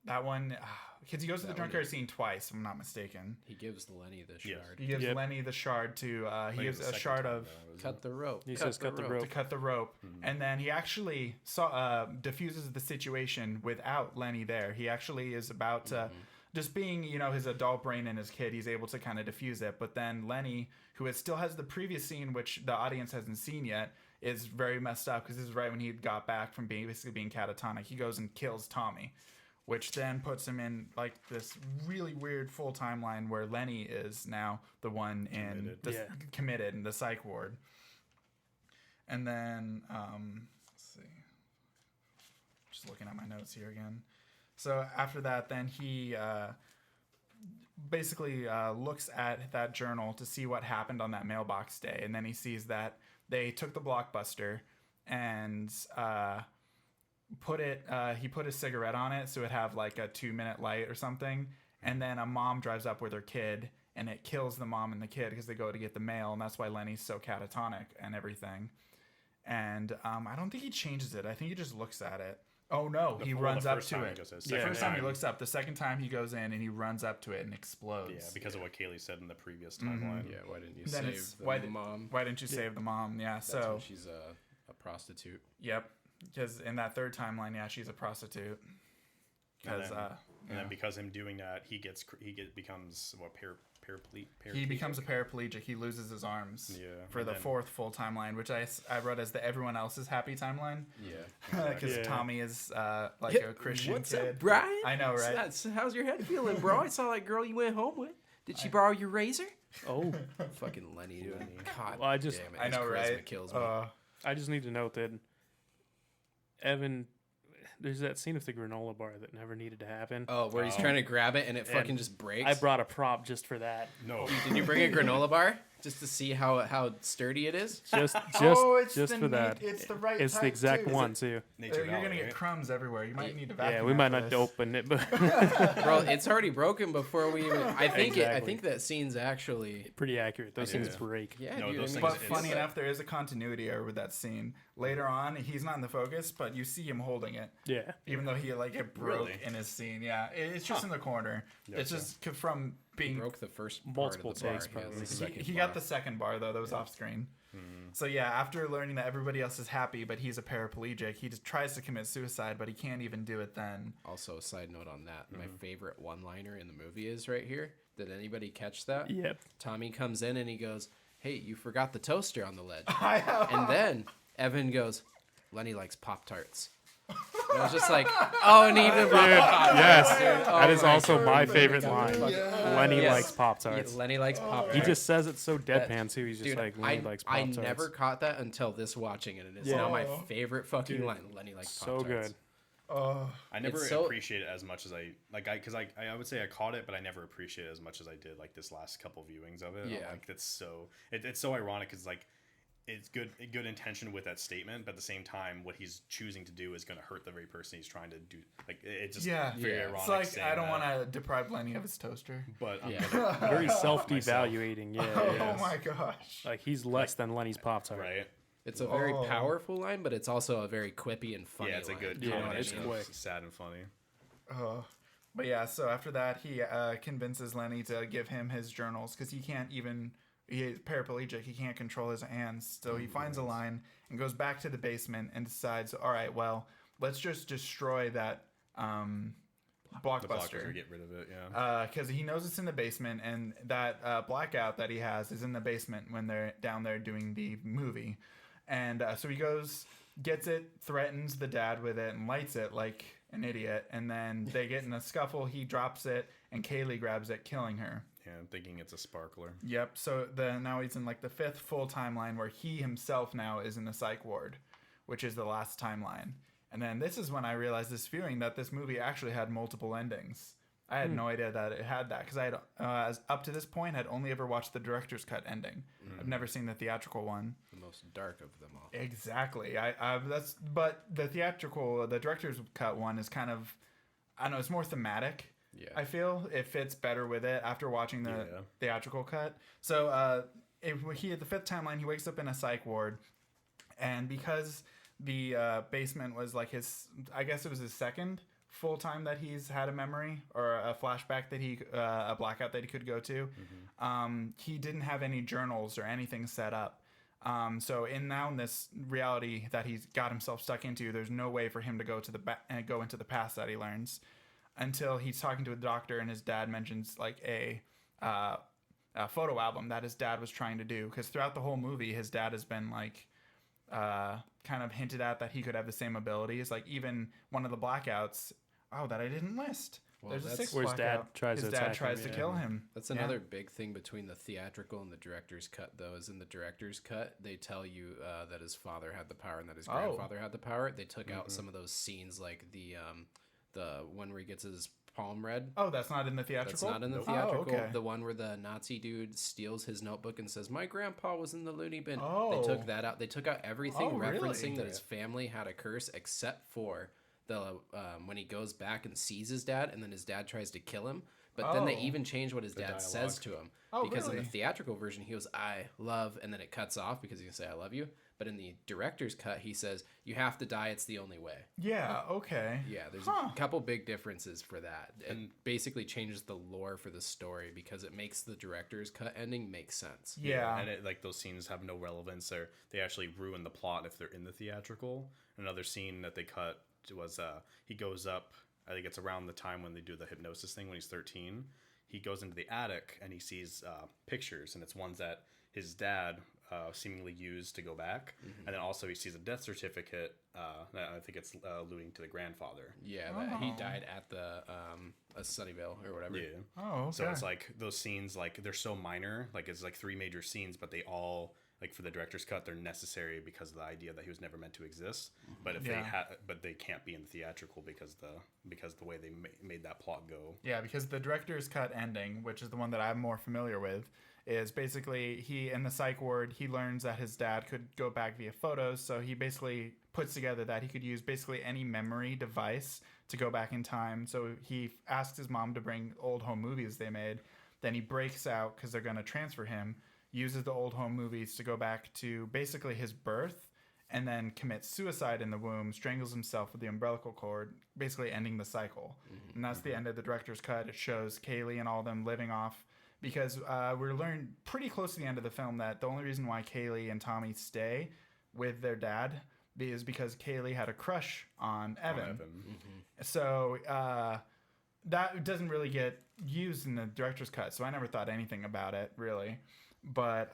That one, because he goes to the That one, junkyard scene twice, if I'm not mistaken. He gives Lenny the shard. He gives Yep. Lenny the shard to, he Like gives the a second shard time, of, though, isn't Cut the rope. He says cut the rope. to cut the rope. And then he actually diffuses the situation without Lenny there. He actually is about to, just being, his adult brain and his kid, he's able to kind of diffuse it. But then Lenny, who still has the previous scene, which the audience hasn't seen yet, is very messed up because this is right when he got back from basically being catatonic. He goes and kills Tommy, which then puts him in like this really weird full timeline where Lenny is now the one committed in the psych ward. And then let's see, just looking at my notes here again. So after that, then he basically looks at that journal to see what happened on that mailbox day, and then he sees that they took the Blockbuster and he put a cigarette on it so it'd have like a 2-minute light or something, and then a mom drives up with her kid and it kills the mom and the kid because they go to get the mail, and that's why Lenny's so catatonic and everything. And I don't think he changes it. I think he just looks at it. Oh no, he runs up to it. The first time he looks up. The second time he goes in and he runs up to it and explodes. Yeah, because of what Kaylee said in the previous timeline. Yeah, why didn't you Then save the mom? Why didn't you save the mom? Yeah, That's so when she's a prostitute. Yep, because in that third timeline, yeah, she's a prostitute. Because And then because him doing that, he becomes he becomes a paraplegic. He loses his arms. Yeah, For the fourth full timeline, which I wrote as the everyone else's happy timeline. Yeah. Because Tommy is like a Christian What's kid. up, Brian? I know, right? How's your head feeling, bro? I saw that girl you went home with. Did she borrow your razor? Oh, Fucking Lenny, dude. God Well, I just- damn it, I his know, charisma right? kills me. I just need to note that Evan. There's that scene with the granola bar that never needed to happen. Oh, where he's trying to grab it and it fucking just breaks. I brought a prop just for that. No. Did you bring a granola bar just to see how sturdy it is? Just it's for that. It's the right. It's the type, exact too. one too. Nature You're gonna Valley, get right? crumbs everywhere. You might need to vacuum. Yeah, we might after not this. open it, but Bro, it's already broken before we even. I think Exactly. I think that scene's actually. pretty accurate. Those things Yeah. break. Yeah, No, dude. those I mean, things- But It's- funny enough, there is a continuity error with that scene. Later on, he's not in the focus, but you see him holding it, Yeah. even though he it broke Really? in his scene. Yeah, it's just in the corner. It's Gotcha. just from he being. broke the first Multiple part of the takes, bar. probably. The second He bar. got the second bar though. That was off screen. So yeah, after learning that everybody else is happy, but he's a paraplegic, he just tries to commit suicide, but he can't even do it then. Also, a side note on that, my favorite one-liner in the movie is right here. Did anybody catch that? Yep. Tommy comes in and he goes, "Hey, you forgot the toaster on the ledge." And then Evan goes, "Lenny likes Pop-Tarts." And I was just like, oh, and even Yes. Oh That is my also my favorite line. Lenny Yes. likes Pop Tarts. Lenny likes Pop-Tarts. He just says it so deadpan too. He's just Dude, like Lenny likes Pop I Tarts. never caught that until this watching it, and it's Yeah. now my favorite fucking line. Lenny likes So Pop-Tarts. good. I never It's so- appreciate it as much as I would say I caught it, but I never appreciate it as much as I did like this last couple viewings of it. Yeah. Like that's so it's so ironic because like it's good intention with that statement, but at the same time, what he's choosing to do is going to hurt the very person he's trying to do. Like it's just very Yeah. ironic. It's like saying I don't that, want to deprive Lenny of his toaster. but I'm Yeah. gonna, Very self-devaluating. Yeah. Oh yeah. my gosh. Like he's less than Lenny's Pop Tart. right. It's a very powerful line, but it's also a very quippy and funny Yeah, it's a line. good Yeah, combination it's of quick. sad and funny. But yeah, so after that, he convinces Lenny to give him his journals because he can't even. He's paraplegic. He can't control his hands. So he finds a line and goes back to the basement and decides, all right, well, let's just destroy that The Blockbuster. blockbuster, get rid of it. Yeah. Because he knows it's in the basement, and that blackout that he has is in the basement when they're down there doing the movie. And so he goes, gets it, threatens the dad with it, and lights it like an idiot. And then they get in a scuffle. He drops it, and Kaylee grabs it, killing her. Yeah, thinking it's a sparkler. Yep. So now he's in like the fifth full timeline where he himself now is in the psych ward, which is the last timeline. And then this is when I realized this viewing that this movie actually had multiple endings. I had no idea that it had that because I had, as up to this point, had only ever watched the director's cut ending. I've never seen the theatrical one. The most dark of them all. Exactly. But the director's cut one is kind of, I don't know, it's more thematic. Yeah. I feel it fits better with it after watching the Yeah. theatrical cut. So he at the fifth timeline, he wakes up in a psych ward, and because the basement was like I guess it was his second full time that he's had a memory or a flashback that a blackout that he could go to, he didn't have any journals or anything set up. So in this reality that he's got himself stuck into, there's no way for him to go to go into the past that he learns until he's talking to a doctor, and his dad mentions like a photo album that his dad was trying to do, because throughout the whole movie his dad has been like kind of hinted at that he could have the same abilities. Like even one of the blackouts that I didn't list. Well, There's a that's- sixth Where his dad blackout. tries His to dad attack tries him, to yeah. kill him. That's another big thing between the theatrical and the director's cut, though, is in the director's cut, they tell you that his father had the power and that his grandfather had the power. They took out some of those scenes, like the one where he gets his palm read. Oh, that's not in the theatrical? That's not in the Nope. theatrical. Oh, okay. The one where the Nazi dude steals his notebook and says, "My grandpa was in the loony bin." Oh. They took that out. They took out everything Oh, really? referencing that his family had a curse, except for the when he goes back and sees his dad, and then his dad tries to kill him. But then they Oh. even change what his dad says to him. Oh, because in really? the theatrical version, he goes, "I love," and then it cuts off because he can say, "I love you." But in the director's cut, he says, "You have to die. It's the only way." Yeah, okay. Yeah, there's Huh. a couple big differences for that. It basically changes the lore for the story because it makes the director's cut ending make sense. Yeah. And like those scenes have no relevance, or they actually ruin the plot if they're in the theatrical. Another scene that they cut was he goes up, I think it's around the time when they do the hypnosis thing when he's 13. He goes into the attic and he sees pictures, and it's ones that his dad seemingly used to go back. And then also he sees a death certificate. I think it's alluding to the grandfather. Yeah, that he died at the Sunnyvale or whatever. Yeah. Oh, okay. So it's like those scenes, like they're so minor, like it's like 3 major scenes, but they all, like for the director's cut, they're necessary because of the idea that he was never meant to exist. But if they can't be in the theatrical because the way they made that plot go. Yeah, because the director's cut ending, which is the one that I'm more familiar with, is basically he in the psych ward, he learns that his dad could go back via photos. So he basically puts together that he could use basically any memory device to go back in time. So he asked his mom to bring old home movies they made. Then he breaks out because they're going to transfer him, uses the old home movies to go back to basically his birth, and then commits suicide in the womb, strangles himself with the umbilical cord, basically ending the cycle. And that's the end of the director's cut. It shows Kaylee and all them living off, because we learned pretty close to the end of the film that the only reason why Kaylee and Tommy stay with their dad is because Kaylee had a crush on Evan. So that doesn't really get used in the director's cut, so I never thought anything about it, really. But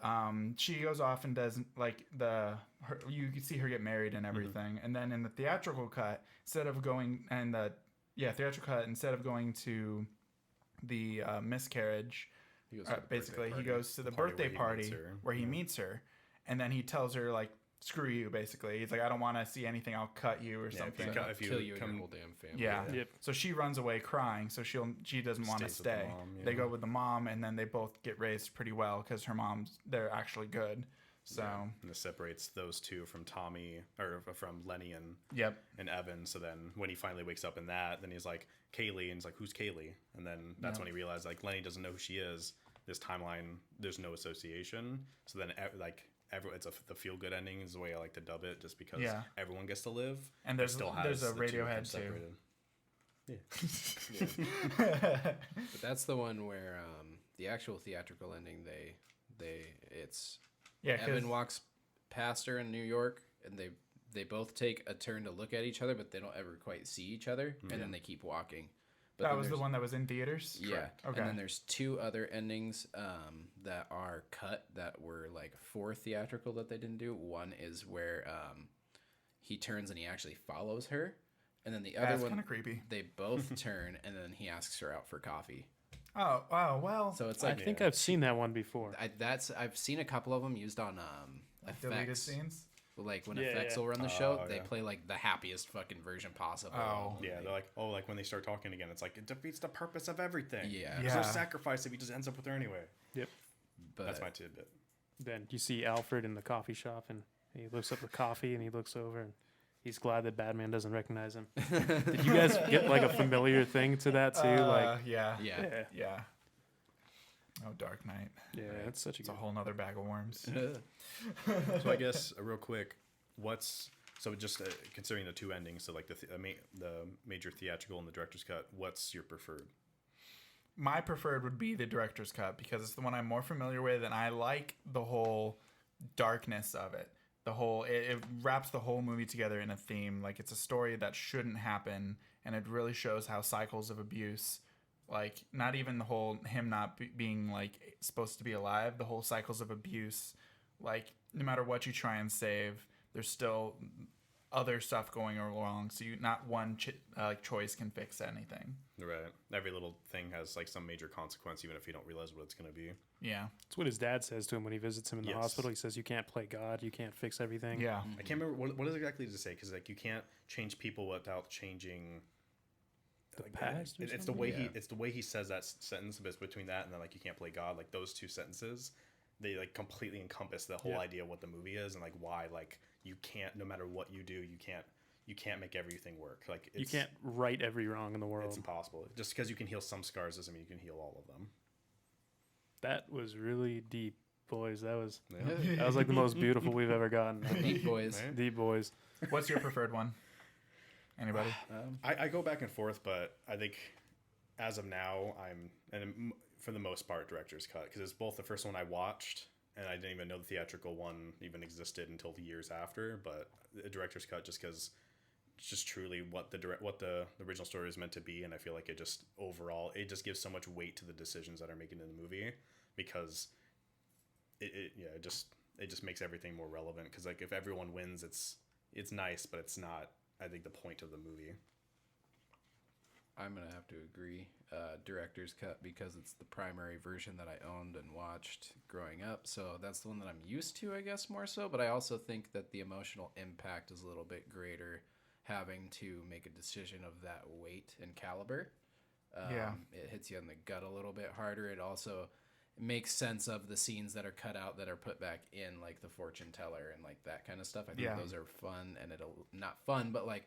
she goes off and does like you can see her get married and everything. And then in the theatrical cut, instead of going instead of going to the miscarriage, He goes to the basically birthday he party. goes to the birthday party where he Yeah. meets her, and then he tells her like, "Screw you," basically. He's like, "I don't want to see anything. I'll cut you," or something. if you Kill you and come- your whole damn family. Yeah. Yep. So she runs away crying. So she doesn't want to Stays with the stay. mom, yeah. They go with the mom, and then they both get raised pretty well because they're actually good. So And this separates those two from Tommy, or from Lenny and yep. Evan. So then when he finally wakes up in that, then he's like, Kaylee, and he's like, "Who's Kaylee?" And then that's when he realized like Lenny doesn't know who she is. This timeline, there's no association. So then it's the feel good ending is the way I like to dub it, just because everyone gets to live. And but there's still a has the two of them Radiohead too. separated. But that's the one where the actual theatrical ending, it's Yeah, 'cause Evan walks past her in New York, and they both take a turn to look at each other, but they don't ever quite see each other, and then they keep walking. But that then was the there's- one that was in theaters. Yeah. Okay. And then there's 2 other endings that are cut that were like for theatrical that they didn't do. One is where he turns and he actually follows her, and then the other That's one kind of creepy. they both turn and then he asks her out for coffee. Oh wow. Well, So it's I like think I've seen that one before. I've seen a couple of them used on deleted effects. scenes. Like when Yeah, effects yeah. will run the show, Oh, they yeah. play like the happiest fucking version possible. Oh. Yeah, they're like, like when they start talking again, it's like it defeats the purpose of everything. Yeah. There's no Yeah. sacrifice if he just ends up with her anyway. Yep. But That's my tidbit. Then you see Alfred in the coffee shop, and he looks up the coffee, and he looks over, and he's glad that Batman doesn't recognize him. Did you guys get like a familiar thing to that too? Like, yeah. yeah. Yeah. Oh, Dark Knight. yeah, it's such a It's a good. whole nother bag of worms. So I guess real quick, what's So just considering the two endings, so like the major theatrical and the director's cut, what's your preferred? My preferred would be the director's cut because it's the one I'm more familiar with, and I like the whole darkness of it. It wraps the whole movie together in a theme. Like, it's a story that shouldn't happen, and it really shows how cycles of abuse, like, not even the whole him not being like supposed to be alive, the whole cycles of abuse, like, no matter what you try and save, there's still other stuff going along, so not one choice can fix anything. Right. Every little thing has like some major consequence, even if you don't realize what it's going to be. Yeah. It's what his dad says to him when he visits him in the hospital. He says, "You can't play God. You can't fix everything." Yeah. I can't remember what is exactly to say, because like you can't change people without changing the past. It's the way he says that sentence, but it's between that and then like you can't play God. Like those two sentences, they like completely encompass the whole idea of what the movie is and like why like you can't, no matter what you do, you can't make everything work. Like you can't right every wrong in the world. It's impossible. Just because you can heal some scars doesn't mean you can heal all of them. That was really deep, boys. That was like the most beautiful we've ever gotten. Deep boys. Right? Deep boys. What's your preferred one? Anybody? I go back and forth, but I think as of now, for the most part, director's cut, because it's both the first one I watched, and I didn't even know the theatrical one even existed until years after. But the director's cut, just because it's just truly what the original story is meant to be, and I feel like it just overall it just gives so much weight to the decisions that are making in the movie, because it just makes everything more relevant. Because like if everyone wins, it's nice, but it's not, I think, the point of the movie. I'm gonna have to agree. Director's cut, because it's the primary version that I owned and watched growing up, so that's the one that I'm used to, I guess, more so. But I also think that the emotional impact is a little bit greater, having to make a decision of that weight and caliber. It hits you in the gut a little bit harder. It also makes sense of the scenes that are cut out that are put back in, like the fortune teller and like that kind of stuff. I think those are fun, and it'll not fun, but like,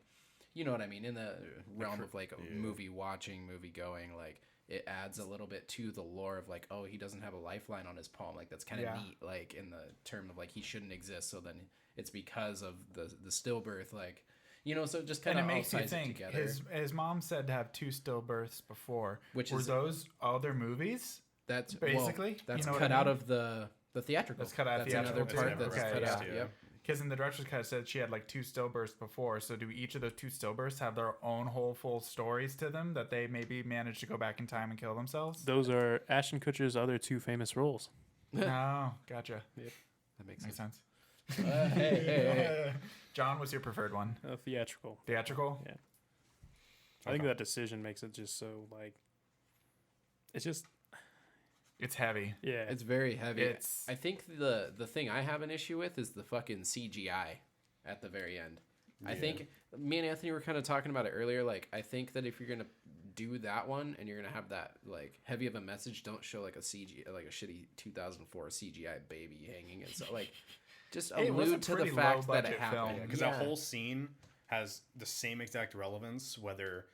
you know what I mean? In the realm of like movie watching, movie going, like it adds a little bit to the lore of like, oh, he doesn't have a lifeline on his palm. Like that's kind of neat. Like in the term of like he shouldn't exist. So then it's because of the stillbirth. Like, you know, so it just kind of makes you ties it think. together. His mom said to have 2 stillbirths before. Were is those other movies? That's basically that's you know cut out of the theatrical. That's cut out. That's theatrical. another part that's cut out. Yep. Because in the director's cut, it said she had like 2 stillbirths before. So do each of those 2 stillbirths have their own whole full stories to them that they maybe managed to go back in time and kill themselves? Those are Ashton Kutcher's other 2 famous roles. Oh, gotcha. Yep. That makes sense. Hey. John, what's your preferred one? Theatrical. Theatrical? Yeah. I think that decision makes it just so like. It's heavy. Yeah. It's very heavy. It's- I think the thing I have an issue with is the fucking CGI at the very end. I think me and Anthony were kind of talking about it earlier. Like, I think that if you're gonna do that one and you're gonna have that like heavy of a message, don't show like a shitty 2004 CGI baby hanging. And so like, just allude to the fact that it happened. Because that whole scene has the same exact relevance whether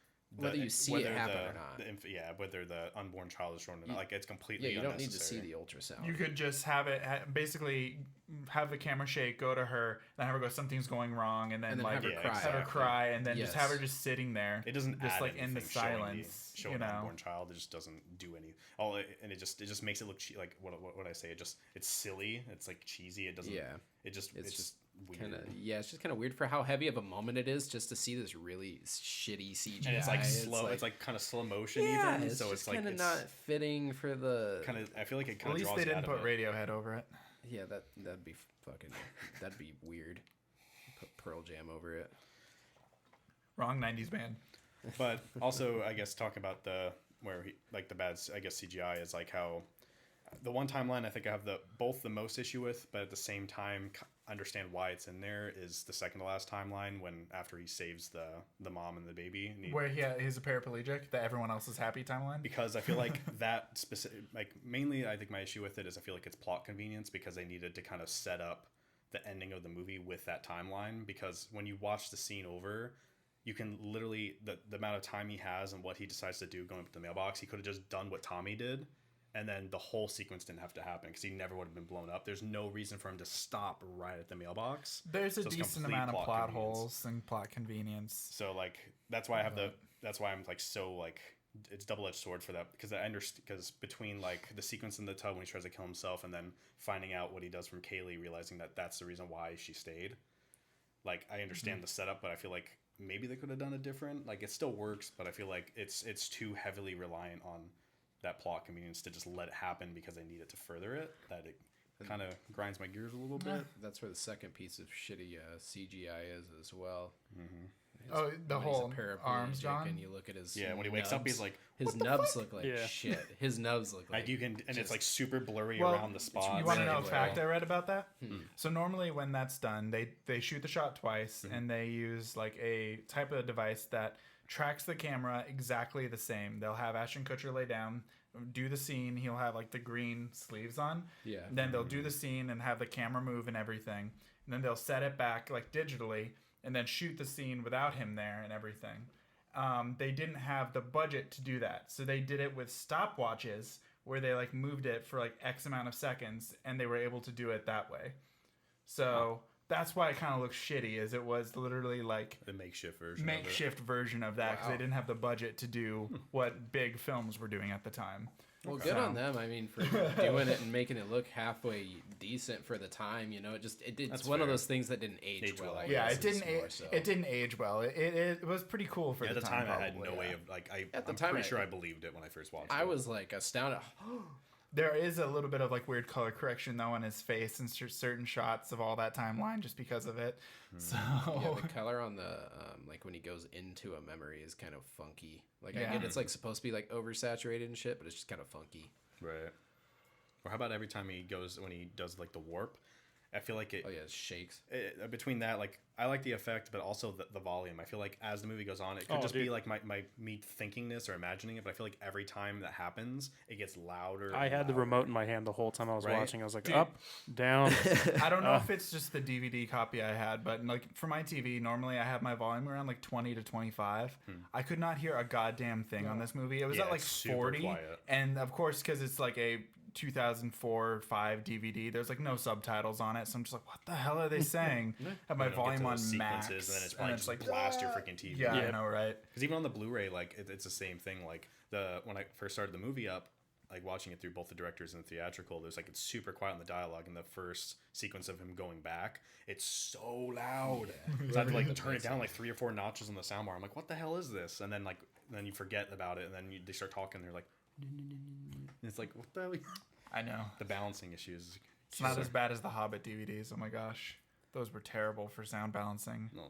you see it happen or not. Whether the unborn child is shown or not. Like, it's completely you don't need to see unnecessary. the ultrasound. You could just have it, basically have the camera shake, go to her, then have her go, something's going wrong, and then like have her cry, and then just have her just sitting there. It doesn't just add like in the anything showing silence, showing an unborn child. It just doesn't do any. And it just makes it look like what I say. It's silly. It's like cheesy. It doesn't. Yeah. It's just weird. It's just kind of weird for how heavy of a moment it is just to see this really shitty CGI. And it's like slow. It's like kind of slow motion even. It's so just it's like kind of not fitting for the kind of. I feel like it kind At of. least they didn't put Radiohead over it. Yeah, that'd be that'd be weird. Put Pearl Jam over it. Wrong 90s band. But also, I guess talking about the bad, I guess CGI is like how the one timeline I think I have both the most issue with, but at the same time understand why it's in there is the second to last timeline when after he saves the mom and the baby. Where he's a paraplegic, that everyone else is happy timeline? Because I feel like that specific, like mainly I think my issue with it is I feel like it's plot convenience because they needed to kind of set up the ending of the movie with that timeline, because when you watch the scene over, you can literally, the amount of time he has and what he decides to do going up to the mailbox, he could have just done what Tommy did and then the whole sequence didn't have to happen because he never would have been blown up. There's no reason for him to stop right at the mailbox. There's a So it's decent complete amount of plot convenience. holes and plot convenience. So like that's why I have that's why I'm like so like it's double-edged sword for that because I understand because between like the sequence in the tub when he tries to kill himself and then finding out what he does from Kaylee, realizing that that's the reason why she stayed. Like I understand the setup, but I feel like maybe they could have done it different. Like it still works, but I feel like it's too heavily reliant on that plot convenience to just let it happen because they need it to further it. That it kind of grinds my gears a little bit. That's where the second piece of shitty CGI is as well. Mm-hmm. Oh, the When he's whole arms, paraplegic John? and you look at his When he wakes up, he's like, his nubs look like Yeah. shit. His nubs look like you can, and it's like super blurry Well, around the spots. You want to know a really fact well. I read about that? So normally when that's done, they shoot the shot twice, and they use like a type of device that tracks the camera exactly the same. They'll have Ashton Kutcher lay down, do the scene. He'll have like the green sleeves on. Yeah. And then they'll do the scene and have the camera move and everything. And then they'll set it back like digitally, and then shoot the scene without him there and everything. They didn't have the budget to do that, so they did it with stopwatches where they like moved it for like X amount of seconds, and they were able to do it that way. So that's why it kind of looks shitty, is it was literally like the makeshift version. makeshift version of that because they Wow. didn't have the budget to do what big films were doing at the time. Well, good on them. I mean, for doing it and making it look halfway decent for the time. You know, it's That's one of fair. those things that didn't age well. I Yeah, guess, it didn't. is more so. It didn't age well. It was pretty cool for At the the time, I had probably, no way yeah. of like. At the I'm time, pretty I- sure I believed it when I first watched it. I was like astounded. There is a little bit of like weird color correction though on his face in certain shots of all that timeline just because of it. So Yeah, the color on the like when he goes into a memory is kind of funky. Like I Yeah. get it's like supposed to be like oversaturated and shit, but it's just kind of funky. Right. Or how about every time when he does like the warp? I feel like it, Oh yeah, it shakes. between that, like I like the effect, but also the volume. I feel like as the movie goes on, it could just be like me thinking this or imagining it, but I feel like every time that happens, it gets louder. I and had the louder. remote in my hand the whole time I was Right? watching. I was like, Dude. up, down. I don't know if it's just the DVD copy I had, but like for my TV, normally I have my volume around like 20 to 25. I could not hear a goddamn thing on this movie. It was Yeah, at like it's super 40, quiet. and of course because it's like a 2004 5 DVD, there's like no subtitles on it, so I'm just like, what the hell are they saying? Have my You don't get volume to on those max, sequences, and then it's probably just like blast your freaking TV. Yeah, Yeah. I know, right? Because even on the Blu-ray, like it's the same thing. Like when I first started the movie up, like watching it through both the directors and the theatrical, there's like it's super quiet in the dialogue. In the first sequence of him going back, it's so loud. So I had to like turn it down like 3 or 4 notches on the soundbar. I'm like, what the hell is this? And then then you forget about it, and then they start talking. And they're like, and it's like, what the hell? I know. The balancing issues. It's not as bad as the Hobbit DVDs. Oh my gosh, those were terrible for sound balancing. No.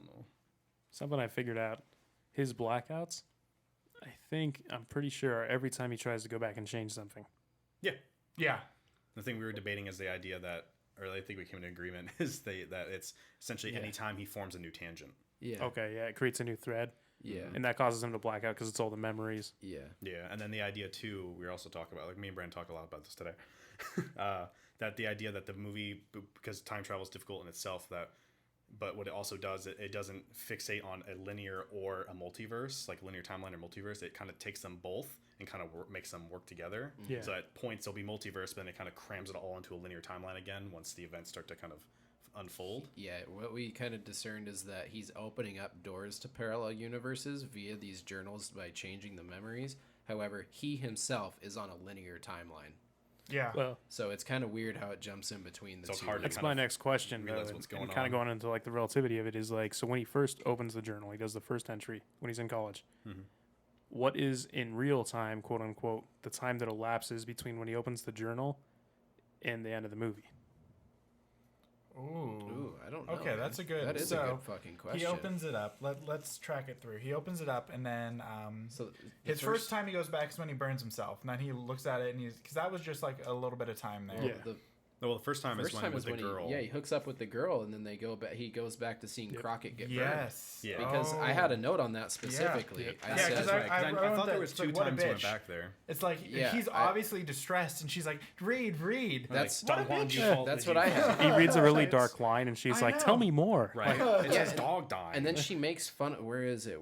Something I figured out. His blackouts, I'm pretty sure every time he tries to go back and change something. Yeah. Yeah, The thing we were debating is the idea that, or I think we came to agreement, is that it's essentially any time he forms a new tangent. Yeah. Okay, yeah, it creates a new thread. Yeah. And that causes him to black out because it's all the memories. Yeah. Yeah, and then the idea too, we were also talking about, like me and Brandon talked a lot about this today, that the idea that the movie, because time travel is difficult in itself, but what it also does, it doesn't fixate on a linear or a multiverse, like linear timeline or multiverse. It kind of takes them both and kind of makes them work together. Yeah. So at points there'll be multiverse, but then it kind of crams it all into a linear timeline again once the events start to kind of unfold. Yeah, what we kind of discerned is that he's opening up doors to parallel universes via these journals by changing the memories. However, he himself is on a linear timeline. yeah. Well, So it's kind of weird how it jumps in between the So it's two. hard to that's kind my of next question. realize Though, what's and going kind of on. going into like the relativity of it is like, so when he first opens the journal, he does the first entry when he's in college. What is in real time, quote unquote, the time that elapses between when he opens the journal and the end of the movie? Ooh, I don't know. Okay, that's a good. That is so a good fucking question. He opens it up. Let's track it through. He opens it up, and then So his first time he goes back is when he burns himself, and then he looks at it, and because that was just like a little bit of time there. Yeah. The Well, the first time first is when time it was was the when girl. he hooks up with the girl, and then they go back. He goes back to seeing Crockett get burned. Yes. Yeah. Because I had a note on that specifically. Yeah. I Yeah, said, 'cause That's right, 'cause I I wrote thought there that. was It's like, 2 what a times he went bitch. back there. It's like Yeah, he's I- obviously distressed, and she's like, "Read." That's Don Juan, do you fall- that's did what you- I had. He reads a really It's- dark line, and she's I like, know. "Tell me more." Right. It's Yeah, his dog dying. And then she makes fun. Where is it?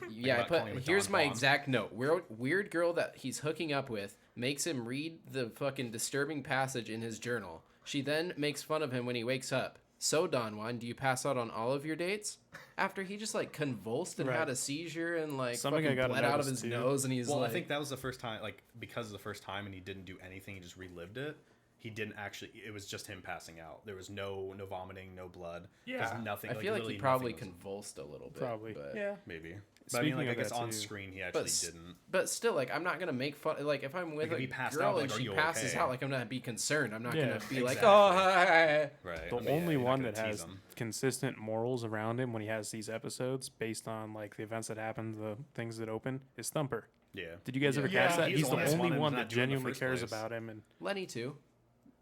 Yeah, I about put. calling him a Here's Don my Juan? exact note. Weird girl that he's hooking up with makes him read the fucking disturbing passage in his journal. She then makes fun of him when he wakes up. So Don Juan, do you pass out on all of your dates? After he just like convulsed and Right. had a seizure and like Something fucking I gotta bled out of notice, his too. nose, and he's Well, like, I think that was the first time, like, because of the first time and he didn't do anything, he just relived it. He didn't actually, it was just him passing out. There was no nothing, no blood. Yeah. Nothing. I feel like he literally probably nothing was- convulsed a little bit. Probably. But, Yeah. Maybe. But I mean, Speaking like, I of guess that, on too. screen he actually didn't. But still, like, I'm not gonna make fun. Like, if I'm with Like, if a he passed girl out, like, and are she you passes okay? out, like, I'm gonna be concerned. I'm not Yeah, gonna be like, exactly. oh, hi. Right. The I mean, only you're not one gonna that tease has him. consistent morals around him when he has these episodes based on like the events that happened, the things that open, is Thumper. Yeah. Did you guys ever Yeah. catch that? He's He's the one the that's only wanted one to that not do it in the genuinely first cares place. about him, and Lenny too.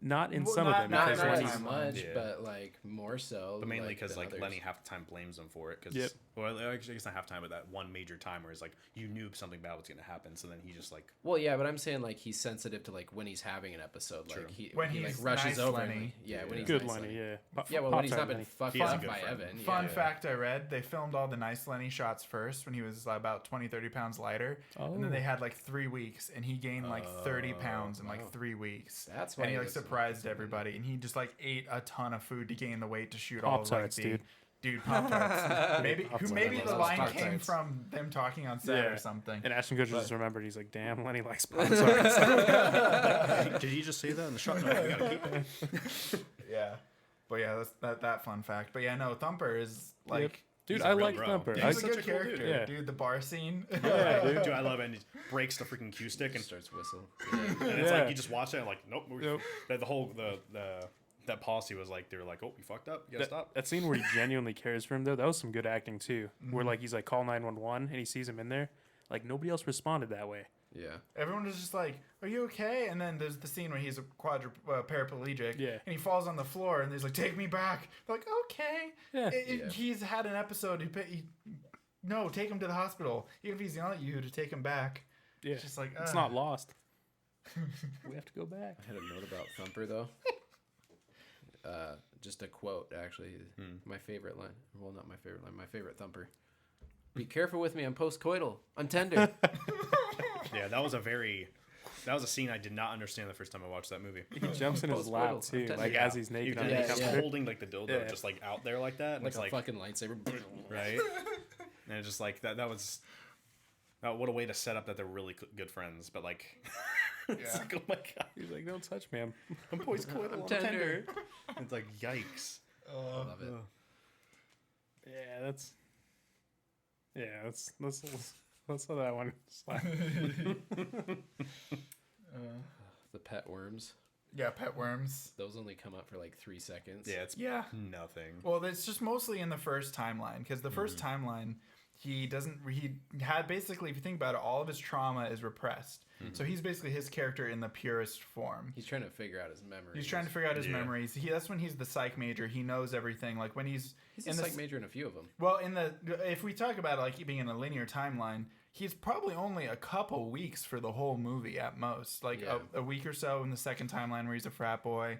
not in Well, some of them. Not in because every really Lenny's- time. much, Yeah. but like more so. But mainly like, because, than like, others. Lenny half the time blames him for it. Cause, Yep. Well, I guess not half time, but that one major time where it's like, you knew something bad was going to happen. So then he just, like, Well, yeah, but I'm saying like he's sensitive to like when he's having an episode, True. like he When he like he's rushes nice over. And, Lenny. like, yeah, when he's good nice Lenny, yeah. Yeah, well, when he's Pop-Tart not been Lenny. fucked He is a up good by friend. Evan. Fun yeah. fact I read, they filmed all the nice Lenny shots first when he was about 20, 30 pounds lighter. And then Oh. they had like 3 weeks and he gained like 30 pounds in wow. like 3 weeks. That's why And he he like looks so surprised nice. everybody. And he just like ate a ton of food to gain the weight to shoot all of like Pop-Tarts, the... dude. Dude, Pop-Tarts. maybe Pop-Tarts. maybe I the love line Pop-Tarts. came from them talking on set Yeah. or something. And Ashton Kutcher just remembered. He's like, "Damn, Lenny likes Pop-Tarts." did he just say that in the shot? No, we gotta keep it. Yeah. But yeah, that's that fun fact. But yeah, no, Thumper is like... Yep. Dude, He's a I real like bro. Thumper. Yeah, I He's a such good a cool dude. character, Yeah. dude. The bar scene. Yeah, dude. Dude, I love it. And he breaks the freaking cue stick and Starts whistle. And it's Yeah. like you just watch it and like, nope. Yep. The whole that policy was like, they were like, oh, you fucked up. You gotta stop. That scene where he genuinely cares for him, though, that was some good acting too. Mm-hmm. Where like he's like, "Call 911," and he sees him in there. Like nobody else responded that way. Yeah. Everyone was just like, "Are you okay?" And then there's the scene where he's a paraplegic, Yeah. and he falls on the floor, and he's like, "Take me back." They're like, "Okay." Yeah. Yeah. He's had an episode. No, take him to the hospital. Even if he's yelling at you to take him back. Yeah, It's just like, it's not lost. We have to go back. I had a note about Thumper though. Just a quote, actually. My favorite line. Well, not my favorite line. My favorite Thumper. Be careful with me. I'm post-coital. I'm tender. Yeah, that was a scene I did not understand the first time I watched that movie. He jumps in his lap Post-coital. too, like Yeah. as he's naked He on did. the Yeah, He's yeah. comforter. holding like the dildo Yeah. just like out there like that. And like it's a like, fucking lightsaber. right? And it's just like that was what a way to set up that they're really good friends. But like, it's Yeah. like, oh my God. He's like, "Don't touch me, I'm post-coital. I'm tender. tender. It's like, yikes. I love it. Yeah, let's let that one slide. The pet worms. Yeah, pet worms. Those only come up for like 3 seconds. Yeah, it's Yeah. nothing. Well, it's just mostly in the first timeline because the first timeline, he had basically, if you think about it, all of his trauma is repressed. So he's basically his character in the purest form. He's trying to figure out his memories. He's trying to figure out his Yeah. memories. That's when he's the psych major. He knows everything. Like when he's He's in a the psych major in a few of them. well, if we talk about it like being in a linear timeline, he's probably only a couple weeks for the whole movie at most. Like Yeah. a week or so in the second timeline where he's a frat boy.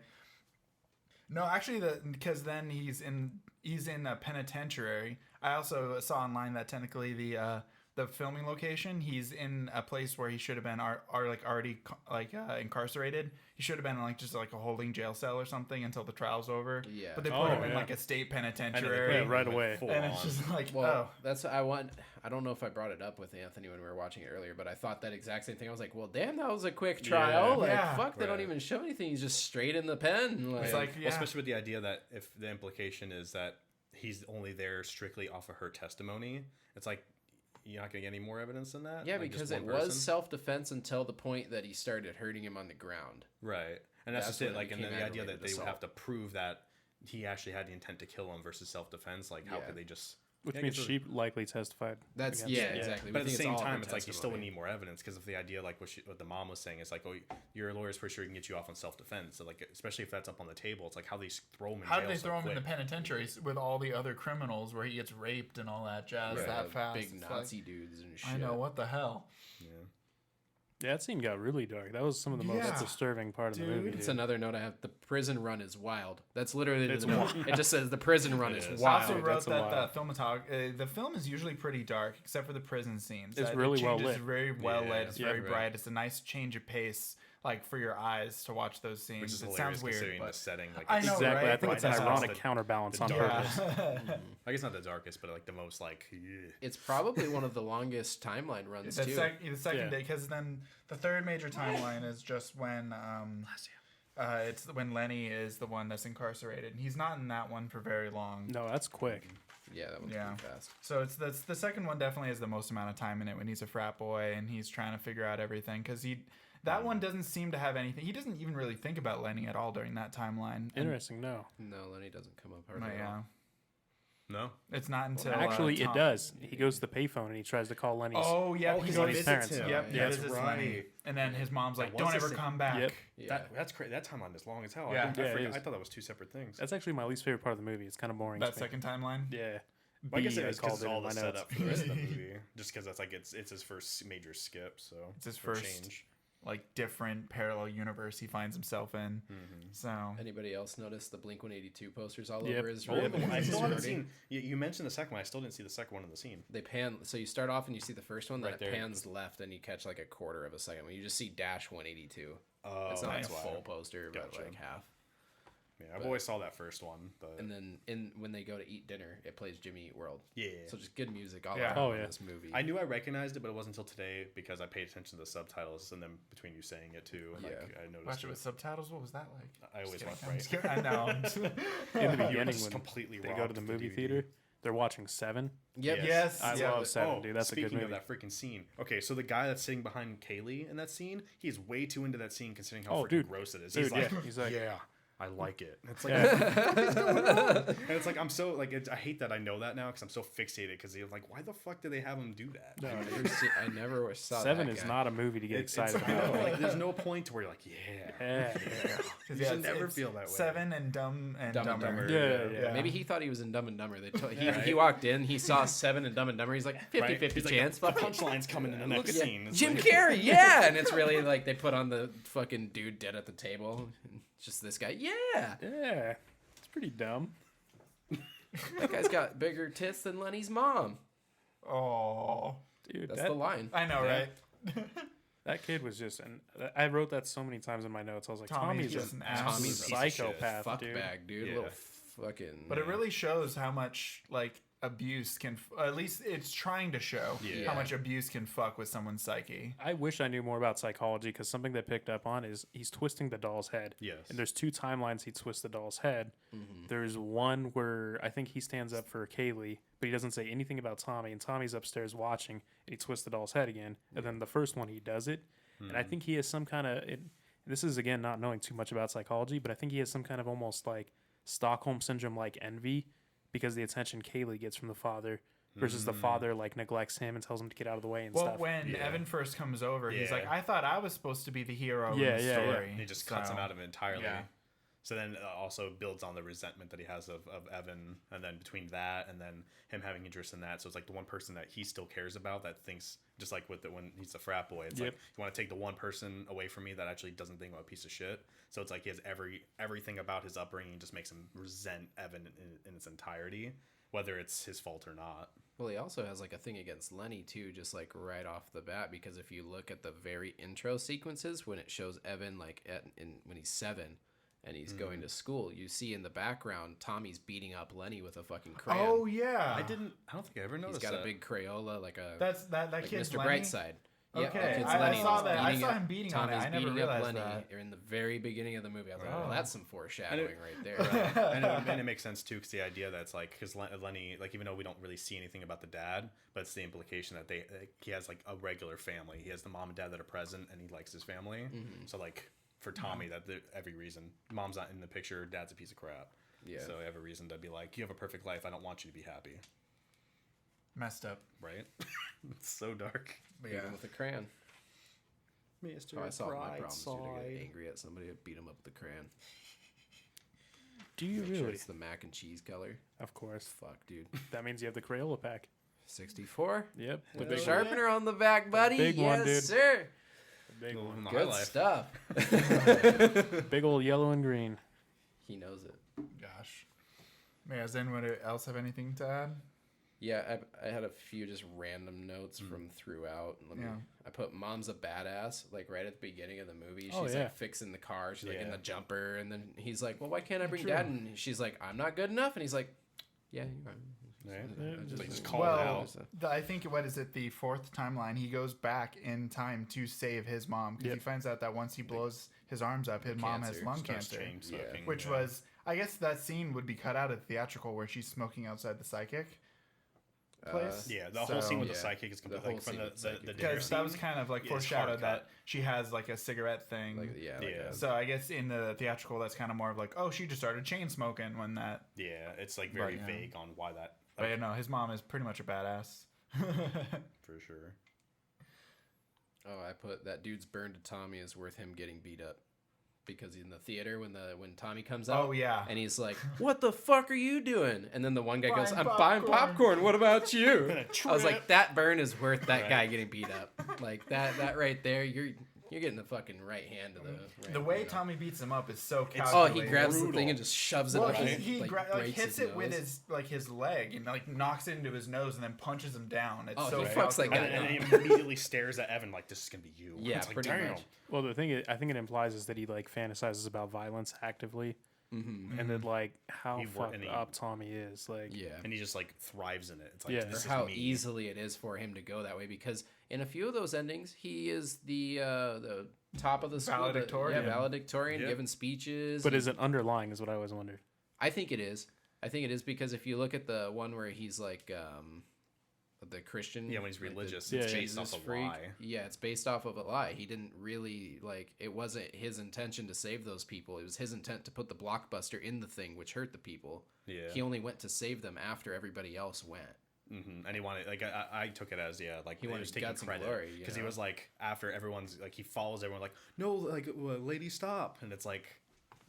No, actually, because then he's in a penitentiary. I also saw online that technically the filming location, he's in a place where he should have been already incarcerated. He should have been like just like a holding jail cell or something until the trial's over. Yeah. But they put Oh, him in yeah. like a state I know they penitentiary. put Yeah, him right like away. full And it's on. just like, Well, oh. that's what I want. I don't know if I brought it up with Anthony when we were watching it earlier, but I thought that exact same thing. I was like, well, damn, that was a quick trial. Like, Yeah. fuck, they don't Right. even show anything. He's just straight in the pen. Like, It's like, Well, yeah. especially with the idea that if the implication is that he's only there strictly off of her testimony, it's like you're not gonna get any more evidence than that. yeah, Like, because just it one was person? self-defense until the point that he started hurting him on the ground. right, and that's That's just it. when it Like, and then became the idea that aggravated they would assault. have to prove that he actually had the intent to kill him versus self-defense. Like, how Yeah. could they just? Which Yeah, I means guess she likely testified. That's against him. exactly. But We at the think same all her time, it's like you still would testimony. need more evidence because of the idea, like what the mom was saying, is like, oh, your lawyer's pretty sure he can get you off on self-defense. So like, especially if that's up on the table, it's like how they throw him in How jail did they so throw him in the quick. penitentiary with all the other criminals where he gets raped and all that jazz Right. that fast? Big It's Nazi like, dudes and shit. I know, what the hell? Yeah. Yeah, that scene got really dark. That was some of the most Yeah. disturbing part of the movie. It's Dude. another note I have. The prison run is wild. That's literally It's the note. It just says the prison run is I also wild. wrote That's a that the film is usually pretty dark, except for the prison scenes. It's It really well changes lit. very well lit. It's Yeah, very right. bright. It's a nice change of pace, like for your eyes to watch those scenes. Which is It hilarious sounds weird, considering the but setting. Like, I it's- know, Exactly. right? I think Right, it's an that's ironic also the- counterbalance the on dark- purpose. I guess not the darkest, but like the most like. It's probably one of the longest timeline runs the too. second Yeah. day, because then the third major timeline is just when it's when Lenny is the one that's incarcerated. He's not in that one for very long. No, that's quick. Yeah, that one's Yeah. pretty fast. So that's the second one definitely has the most amount of time in it when he's a frat boy and he's trying to figure out everything because that one doesn't seem to have anything. He doesn't even really think about Lenny at all during that timeline. And- Interesting. No, No, Lenny doesn't come up but hardly at all. yeah, No. it's not until actually, it Tom- does. He goes to the payphone and he tries to call Lenny's. Oh yeah, because he he goes- his parents. him. Yep, Yeah, he that's visits Lenny. right. And then his mom's like, That "Don't was ever the come back." Yep. Yeah. That's crazy. That timeline is long as hell. Yeah. Yeah, it is. I thought that was two separate things. That's actually my least favorite part of the movie. It's kind of boring. That to me. second timeline. Yeah. Well, I guess B, it is called because it all in the my notes. setup for the rest of the movie. Just because that's like it's his first major skip, so It's his for first change. like different parallel universe he finds himself in. So Anybody else notice the Blink 182 posters all Yep. over his Oh, room? I still haven't His seen. You mentioned the second one. I still didn't see the second one in the scene. They pan. So you start off and you see the first one, then Right it there. pans left, and you catch like a quarter of a second. You just see dash 182. Oh, It's not like a that's why. full poster, but Gotcha. like half. Yeah, I've always saw that first one, but And then when they go to eat dinner, it plays Jimmy Eat World. yeah. So just good music all Yeah. around Oh, in yeah. this movie. I knew I recognized it, but it wasn't until today because I paid attention to the subtitles and then between you saying it too, and Yeah. like I noticed watch it it. with subtitles. What was that like? I always Just want kidding. right. I'm just kidding. I know. In the You were beginning, just when completely they go robbed to the of movie DVD. theater, they're watching Seven. Yep. Yes. I yeah. love Seven, dude. That's a good speaking movie. of that freaking scene. Okay, so the guy that's sitting behind Kaylee in that scene, he's way too into that scene considering how Oh, freaking dude. gross it is. Dude, He's like, yeah. He's like, yeah, I like it. It's like, Yeah. what is going on? And it's like I'm so like I hate that I know that now because I'm so fixated because you're like, why the fuck did they have him do that? No, I never saw Seven that is guy. not a movie to get It's excited I know, about. like there's no point to where you're like, yeah. Yeah. You Yeah, should it's- never it's feel that way. Seven and Dumb and Dumb and Dumber. Dumber. Yeah. Maybe he thought he was in Dumb and Dumber. He Right. walked in, he saw Seven and Dumb and Dumber. He's like 50-50 Right? He's like, chance. The Fuck it. punchline's coming in the next Yeah. scene. It's Jim like- Carrey, yeah, and it's really like they put on the fucking dude dead at the table. It's just this guy, yeah. Yeah. It's pretty dumb. That guy's got bigger tits than Lenny's mom. Oh, Dude, That's that, the line. I know, Yeah. right? that kid was just, and I wrote that so many times in my notes. I was like, Tommy's Tommy's just an an ass. absolute Tommy's a piece of shit. psychopath, Fuck dude. bag, dude. Yeah. Little fucking. But it really shows how much like abuse can. At least it's trying to show Yeah. how much abuse can fuck with someone's psyche. I wish I knew more about psychology because something they picked up on is he's twisting the doll's head. Yes. And there's two timelines he twists the doll's head. There's one where I think he stands up for Kaylee, but he doesn't say anything about Tommy, and Tommy's upstairs watching, and he twists the doll's head again. And then the first one he does it, and I think he has some kind of. This is again not knowing too much about psychology, but I think he has some kind of almost like Stockholm syndrome like envy because the attention Kaylee gets from the father versus the father like neglects him and tells him to get out of the way and Well, stuff. when Yeah. Evan first comes over, he's Yeah. like, "I thought I was supposed to be the hero Yeah, in the yeah, yeah. story." He just cuts him So, out of it entirely. yeah. So then also builds on the resentment that he has of Evan, and then between that and then him having interest in that, so it's like the one person that he still cares about that thinks just like with when he's a frat boy, it's Yep. like you want to take the one person away from me that actually doesn't think I'm a piece of shit. So it's like he has everything about his upbringing just makes him resent Evan in its entirety, whether it's his fault or not. Well, he also has like a thing against Lenny too, just like right off the bat, because if you look at the very intro sequences when it shows Evan like when he's 7 and he's going to school, you see in the background Tommy's beating up Lenny with a fucking crayon. Oh yeah, I don't think I ever He's noticed got that. a big Crayola, like a that like kid's Mr. Lenny? Brightside. Okay, that kid's I Lenny, saw and he's that. I beating saw up- him beating on it. Tommy's I never beating realized up Lenny that. in the very beginning of the movie. I was like, Oh. oh, that's some foreshadowing right there. and it makes sense too, because the idea that it's like because Lenny, like even though we don't really see anything about the dad, but it's the implication that he has like a regular family. He has the mom and dad that are present, and he likes his family. So like for Tommy, every reason mom's not in the picture, dad's a piece of crap. Yeah. So every reason to be like, you have a perfect life. I don't want you to be happy. Messed up. Right? It's so dark. But Beat yeah. him with a crayon. Mr. Oh, I solved my problems. You're gonna get angry at somebody who beat him up with a crayon. Do you Make sure really? it's the mac and cheese color. Of course. Fuck, dude. That means you have the Crayola pack. 64. Yep. With the sharpener on the back, buddy. big yes, one, dude. sir. Big one. Living the high Good life. stuff. Big old yellow and green. He knows it. Gosh. Does anyone else have anything to add? Yeah, I had a few just random notes from throughout. I put Mom's a badass, like right at the beginning of the movie. She's like fixing the car. She's like in the jumper. And then he's like, well, why can't I bring Dad? And she's like, I'm not good enough. And he's like, yeah, you are. Just call it out. I think, what is it, the fourth timeline, he goes back in time to save his mom because he finds out that once he blows his arms up, his mom has lung cancer. Which was, I guess that scene would be cut out of the theatrical where she's smoking outside the psychic place. The whole scene with the psychic is completely like from the because that was kind of like foreshadowed that she has like a cigarette thing. So I guess in the theatrical, that's kind of more of like, oh, she just started chain smoking when that. Yeah, it's like very vague on why that. But you know, his mom is pretty much a badass. For sure. Oh, I put that dude's burn to Tommy is worth him getting beat up. Because in the theater, when Tommy comes out, and he's like, "What the fuck are you doing?" And then the one guy goes, "I'm buying popcorn. What about you?" I was like, "That burn is worth that guy getting beat up. Like that right there. You're getting the fucking right hand of the. The way Tommy beats him up is so calculated. Oh, he grabs the thing and just shoves it. Well, up he breaks hits it with his leg and like knocks it into his nose and then punches him down. It's so he fucks that guy and he immediately stares at Evan like, "This is gonna be you." Yeah, it's like, pretty damn. much. Well, the thing I think it implies is that he like fantasizes about violence actively, and then like how fucked up Tommy is, like and he just like thrives in it. It's like this or how is me. easily it is for him to go that way because in a few of those endings he is the top of the school, valedictorian, giving speeches. But is it underlying? Is what I always wondered. I think it is. because if you look at the one where he's like the Christian, when he's religious, it's based off a lie. Yeah, it's based off of a lie. He didn't really it wasn't his intention to save those people. It was his intent to put the blockbuster in the thing, which hurt the people. Yeah, he only went to save them after everybody else went. Mm-hmm. And he wanted, like, I took it as, like, he was taking credit because he was like, after everyone's like, he follows everyone like, no, like, lady, stop, and it's like,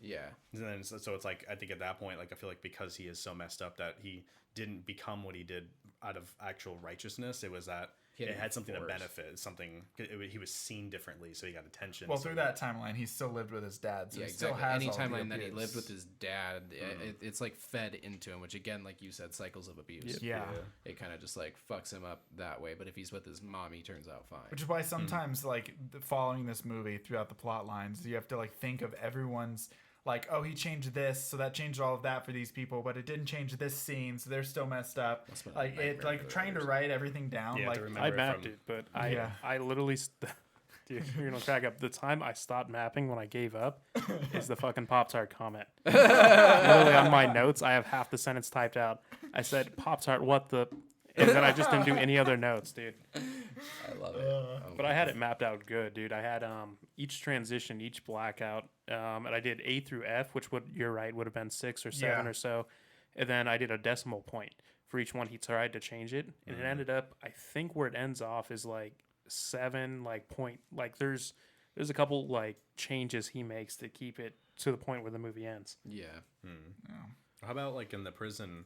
and then so it's like, I think at that point, like, I feel like because he is so messed up that he didn't become what he did out of actual righteousness, it was that it had something to benefit, he was seen differently, so he got attention. Well, through that timeline, he still lived with his dad, so he still has any timeline that he lived with his dad, it's like fed into him, which again, like you said, cycles of abuse. It kind of just like fucks him up that way, but if he's with his mom, he turns out fine. Which is why sometimes like following this movie throughout the plot lines, you have to like think of everyone's like, oh, he changed this, so that changed all of that for these people, but it didn't change this scene, so they're still messed up. Like it, like trying to write everything down. Like I mapped it, but I literally, dude, you're gonna crack up. The time I stopped mapping when I gave up is the fucking Pop-Tart comment. Literally on my notes, I have half the sentence typed out. I said Pop-Tart, what the. And then I just didn't do any other notes, dude. I love it. But I had it mapped out good, dude. I had each transition, each blackout, and I did A through F, which you're right, would have been 6 or 7 or so. And then I did a decimal point for each one. He tried to change it, and it ended up, I think where it ends off is like 7, like point, like there's a couple like changes he makes to keep it to the point where the movie ends. Yeah. How about like in the prison?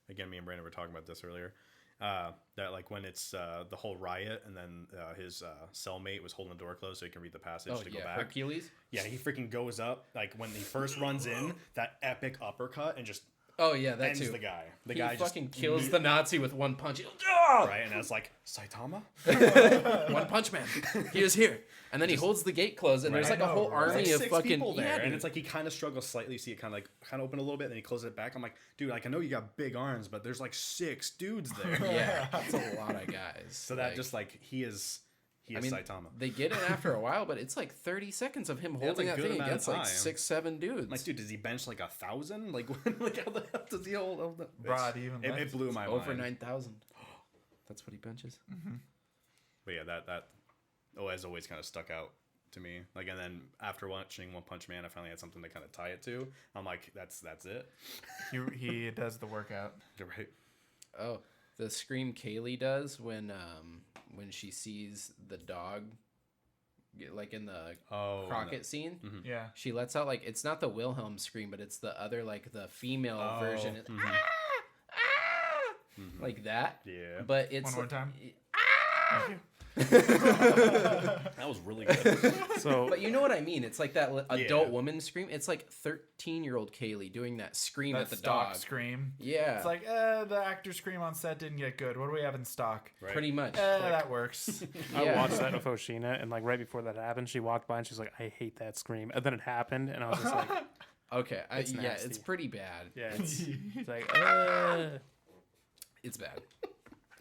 Again, me and Brandon were talking about this earlier. That like when it's the whole riot, and then his cellmate was holding the door closed so he can read the passage to go back. Hercules. Yeah, he freaking goes up like when he first runs in, that epic uppercut and just that ends too. the guy. He fucking kills the Nazi with one punch. Right, and I was like, Saitama? One Punch Man. He is here. And then he holds the gate closed, and there's like a whole army of fucking people there. And it's like he kind of struggles slightly. See it kind of open a little bit, and then he closes it back. I'm like, dude, like I know you got big arms, but there's like 6 dudes there. Yeah, that's a lot of guys. So that just like he is Saitama. They get it after a while, but it's like 30 seconds of him holding that thing against like 6, 7 dudes. Like, dude, does he bench like 1,000? Like, like how the hell does he hold? It blew my mind. Over 9,000. That's what he benches. Mm-hmm. But yeah, that has always kind of stuck out to me. Like, and then after watching One Punch Man, I finally had something to kind of tie it to. I'm like, that's it. He does the workout. You're right. Oh, the scream Kaylee does when she sees the dog, like in the Crockett scene. Mm-hmm. Yeah, she lets out like it's not the Wilhelm scream, but it's the other like the female version. It's, like that. Yeah. But it's one more time. That was really good. So But you know what I mean? It's like that adult woman scream. It's like 13-year-old Kaylee doing that scream That at the stock dog. scream. Yeah. It's like, the actor scream on set didn't get good. What do we have in stock? Right. Pretty much. That works. I Yeah. watched that with Oshina, and like right before that happened, she walked by and she's like, "I hate that scream," and then it happened, and I was just like, Okay. It's Yeah, nasty. it's pretty bad. "Yeah, it's like." It's bad.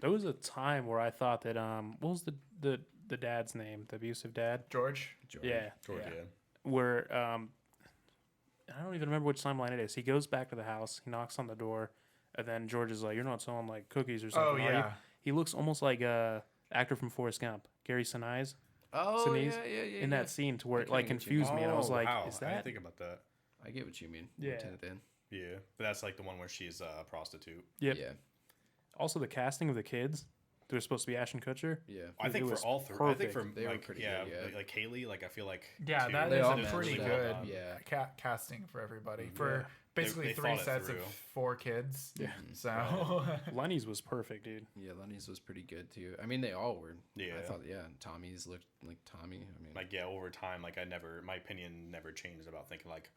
There was a time where I thought that what was the dad's name, the abusive dad? George? Yeah, Georgia. where I don't even remember which timeline it is. He goes back to the house, he knocks on the door, and then George is like, "You're not selling like cookies or something, Oh, are you?" yeah. He looks almost like actor from Forrest Gump, Gary Sinise, Oh, Sinise, yeah. in that scene to where it like kinda get what you confused me, and I was like, wow. "Is I didn't that?" think about that. I get what you mean. Yeah. Lieutenant Dan. Yeah, but that's like the one where she's a prostitute. Yep. Yeah. Also, the casting of the kids. They're supposed to be Ashton Kutcher. Yeah. I think It for was all three. I think for They were like pretty yeah, good, yeah. like Kaylee. Like I feel like Yeah, too, that They is all a pretty matched good up, yeah. casting for everybody. For basically They 3 thought it sets of through. 4 kids. Yeah. So, Lenny's was perfect, dude. Yeah, Lenny's was pretty good too. I mean, they all were. Yeah. I thought, Tommy's looked like Tommy. I mean, like yeah, over time, like my opinion never changed about thinking like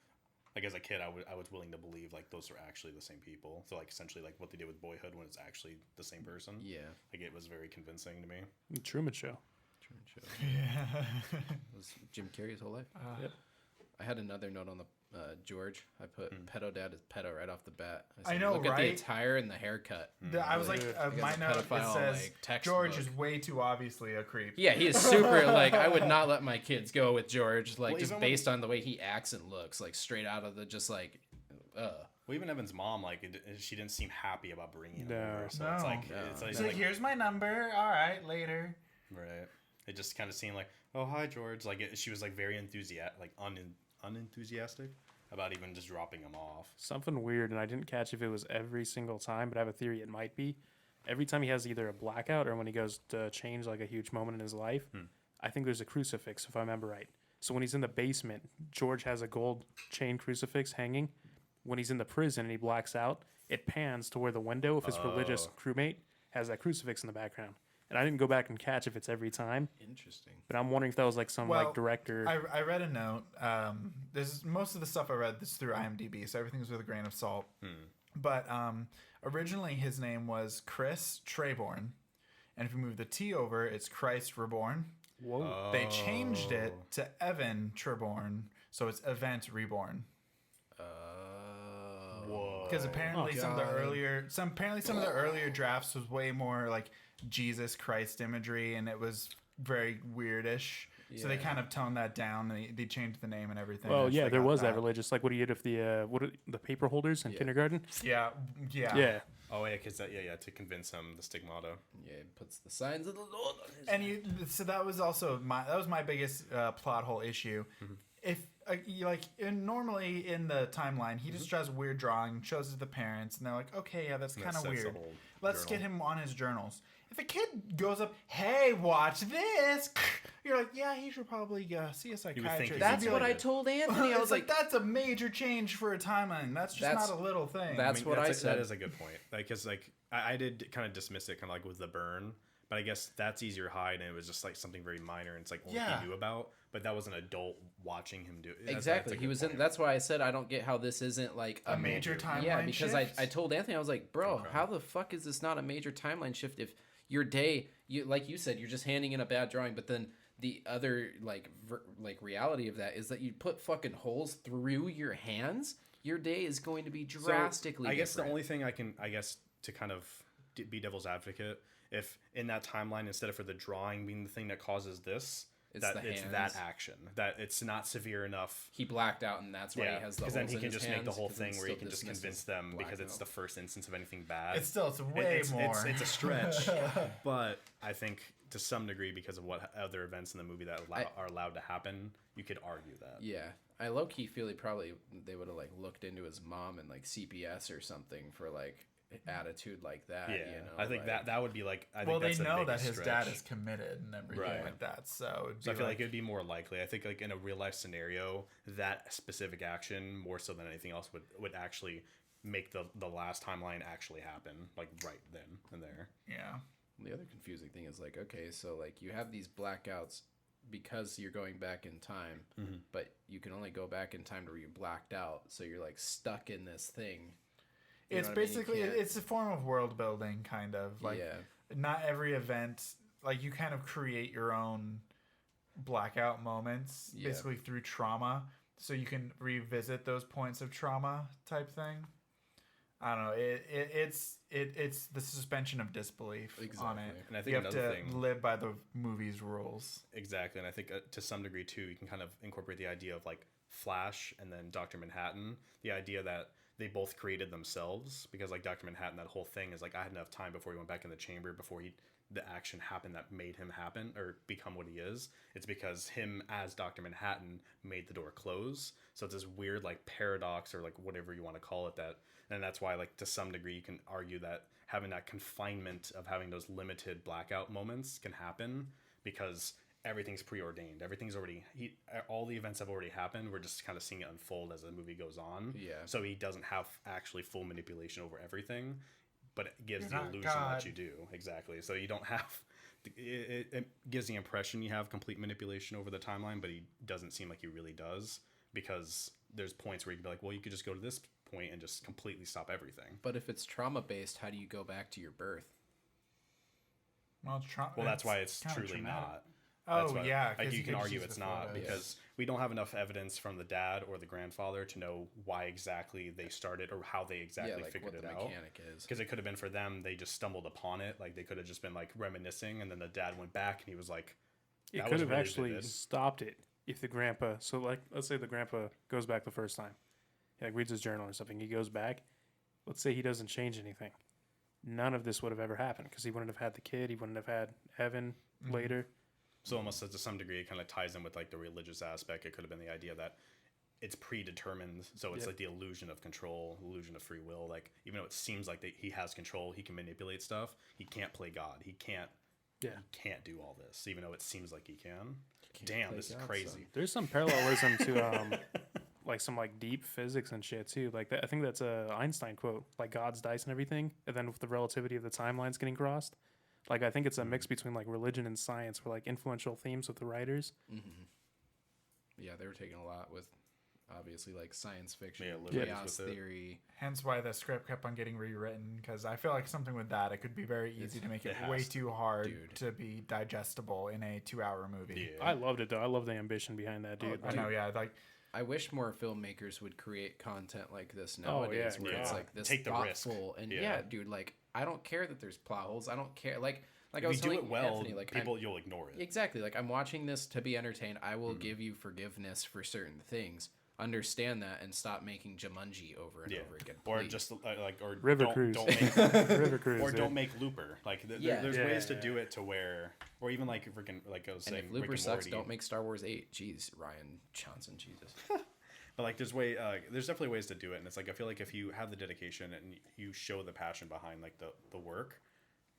as a kid, I was willing to believe like those are actually the same people. So like essentially like what they did with Boyhood when it's actually the same person. yeah. Like it was very convincing to me. The Truman Show. Truman Show. yeah. Was Jim Carrey's whole life. Yep. I had another note on the George. I put pedo dad as pedo right off the bat. I said, know, look at the right? attire and the haircut. I was like, Like my a note, it pedophile, says, like, textbook. George is way too obviously a creep. Yeah, he is super. Like, I would not let my kids go with George. Like, Well, just even based on the way he acts and looks, like straight out of the just like. Well, even Evan's mom, like she didn't seem happy about bringing him No. over. So No. it's like No. He's like, here's my number. All right, later. right. It just kind of seemed like, oh hi George. Like she was like very enthusiastic, like unenthusiastic about even just dropping him off. Something weird, and I didn't catch if it was every single time, but I have a theory it might be. Every time he has either a blackout or when he goes to change like a huge moment in his life, I think there's a crucifix, if I remember right. So when he's in the basement, George has a gold chain crucifix hanging. When he's in the prison and he blacks out, it pans to where the window of his religious crewmate has that crucifix in the background. And I didn't go back and catch if it's every time, Interesting. but I'm wondering if that was like some Well, like director. I read a note. This is most of the stuff I read this through IMDb, so everything's with a grain of salt. But originally his name was Chris Treborn, and if you move the T over, it's Christ Reborn. Whoa. They changed it to Evan Treborn, so it's Event Reborn. Whoa. Because apparently some of the God. earlier drafts was way more like Jesus Christ imagery, and it was very weirdish. So they Yeah. kind of toned that down. They changed the name and everything. Well, once yeah, they there got was that religious, like what he did with the paper holders in kindergarten. Yeah, yeah, Yeah. Oh yeah, because to convince him the stigmata. Yeah, he puts the signs of the Lord on his. And so that was also my biggest plot hole issue. If normally in the timeline, he just draws a weird drawing, shows it to the parents, and they're like, okay, yeah, that's And kind that of sets the weird. whole Let's journal. get him on his journals. If a kid goes up, hey, watch this, you're like, yeah, he should probably see a psychiatrist. he's That's You'd be what like- I told Anthony. I It's was like, that's a major change for a timeline. That's just That's- not a little thing. that's what I said. That is a good point. Like, cause like I did kind of dismiss it, kind of like with the burn, but I guess that's easier to hide, and it was just like something very minor, and it's like only Yeah. he knew about. But that was an adult watching him do it. exactly. That's a He good was point. in. That's why I said I don't get how this isn't like a major timeline Yeah, because shift. I told Anthony, I was like, bro, Okay. how the fuck is this not a major timeline shift if your day, you like you said, you're just handing in a bad drawing, but then the other like reality of that is that you put fucking holes through your hands, your day is going to be So, drastically I guess the different. only thing to kind of be devil's advocate, if in that timeline, instead of for the drawing being the thing that causes this, It's that the it's hands. that action, that it's not severe enough. He blacked out, and that's why Yeah, he has the because holes then he in can his just make the hands, whole 'cause then thing where he still can just dismisses convince them because it's blackout. the first instance of anything bad. it's way more. It's a stretch, but I think to some degree because of what other events in the movie that are allowed to happen, you could argue that. Yeah, I low key feel they would have like looked into his mom and like CPS or something for like attitude like that. Yeah, you know, I think like, that would be like. I well, think they that's the know that biggest his stretch. dad is committed and everything Right. like that. So, it'd So I be feel like it'd be more likely. I think like in a real life scenario, that specific action more so than anything else would actually make the last timeline actually happen, like right then and there. yeah. The other confusing thing is like, okay, so like you have these blackouts because you're going back in time, but you can only go back in time to where you blacked out, so you're like stuck in this thing. You It's know what I mean? You basically can't- it's a form of world building, kind of like not every event, like you kind of create your own blackout moments basically through trauma, so you can revisit those points of trauma type thing. I don't know. It's the suspension of disbelief on it. And I think you have another to thing, live by the movie's rules. exactly, and I think to some degree too, you can kind of incorporate the idea of like Flash and then Dr. Manhattan, the idea that they both created themselves, because like Dr. Manhattan, that whole thing is like, I had enough time before he went back in the chamber, before the action happened that made him happen or become what he is. It's because him as Dr. Manhattan made the door close. So it's this weird like paradox, or like whatever you want to call it, and that's why like to some degree you can argue that having that confinement of having those limited blackout moments can happen because everything's preordained. Everything's already all the events have already happened. We're just kind of seeing it unfold as the movie goes on. Yeah. So he doesn't have actually full manipulation over everything, but it gives You're the not illusion God. that you do. Exactly. So you don't have it gives the impression you have complete manipulation over the timeline, but he doesn't seem like he really does, because there's points where you can be like, well, you could just go to this point and just completely stop everything. But if it's trauma based, how do you go back to your birth? Well, That's why it's kinda truly traumatic. not. Oh That's why, yeah, like 'cause you can could argue use it's the not, photos. because we don't have enough evidence from the dad or the grandfather to know why exactly they started or how they exactly like figured what it the out. mechanic is. Because it could have been for them, they just stumbled upon it. Like they could have just been like reminiscing, and then the dad went back and he was like, It that could was have really actually vivid. stopped it if the grandpa. So, like, let's say the grandpa goes back the first time. He like reads his journal or something. He goes back. Let's say he doesn't change anything. None of this would have ever happened because he wouldn't have had the kid. He wouldn't have had Evan later. So almost to some degree, it kind of ties in with like the religious aspect. It could have been the idea that it's predetermined, so it's like the illusion of control, illusion of free will. Like even though it seems like he has control, he can manipulate stuff. He can't play God. He can't do all this, even though it seems like he can. Damn, this is crazy. There's some parallelism to like some like deep physics and shit too. Like that, I think that's a Einstein quote, like God's dice and everything, and then with the relativity of the timelines getting crossed. Like I think it's a mix between like religion and science, were like influential themes with the writers. Yeah, they were taking a lot with obviously like science fiction, Yeah, chaos with it. theory. Hence why the script kept on getting rewritten, because I feel like something with that, it could be very easy to make it it way has too hard dude. to be digestible in a 2-hour movie. Yeah. I loved it though. I love the ambition behind that dude. I know, yeah, like I wish more filmmakers would create content like this nowadays, where it's yeah. like this Take the risk. thoughtful and Yeah. dude, like I don't care that there's plot holes. I don't care. Like I If was you do telling it well, Anthony, like people you'll ignore it. exactly. Like I'm watching this to be entertained. I will give you forgiveness for certain things. Understand that and stop making Jumanji over and over again. Or please. just like or River don't, Cruise. don't make River Cruise. or dude. don't make Looper. Like Yeah. there's Yeah, ways to yeah, do it to where, or even like freaking like I was and saying, if Rick Looper and sucks, Morty. don't make Star Wars 8. Jeez, Ryan Johnson, Jesus. But like there's definitely ways to do it, and it's like I feel like if you have the dedication and you show the passion behind like the work,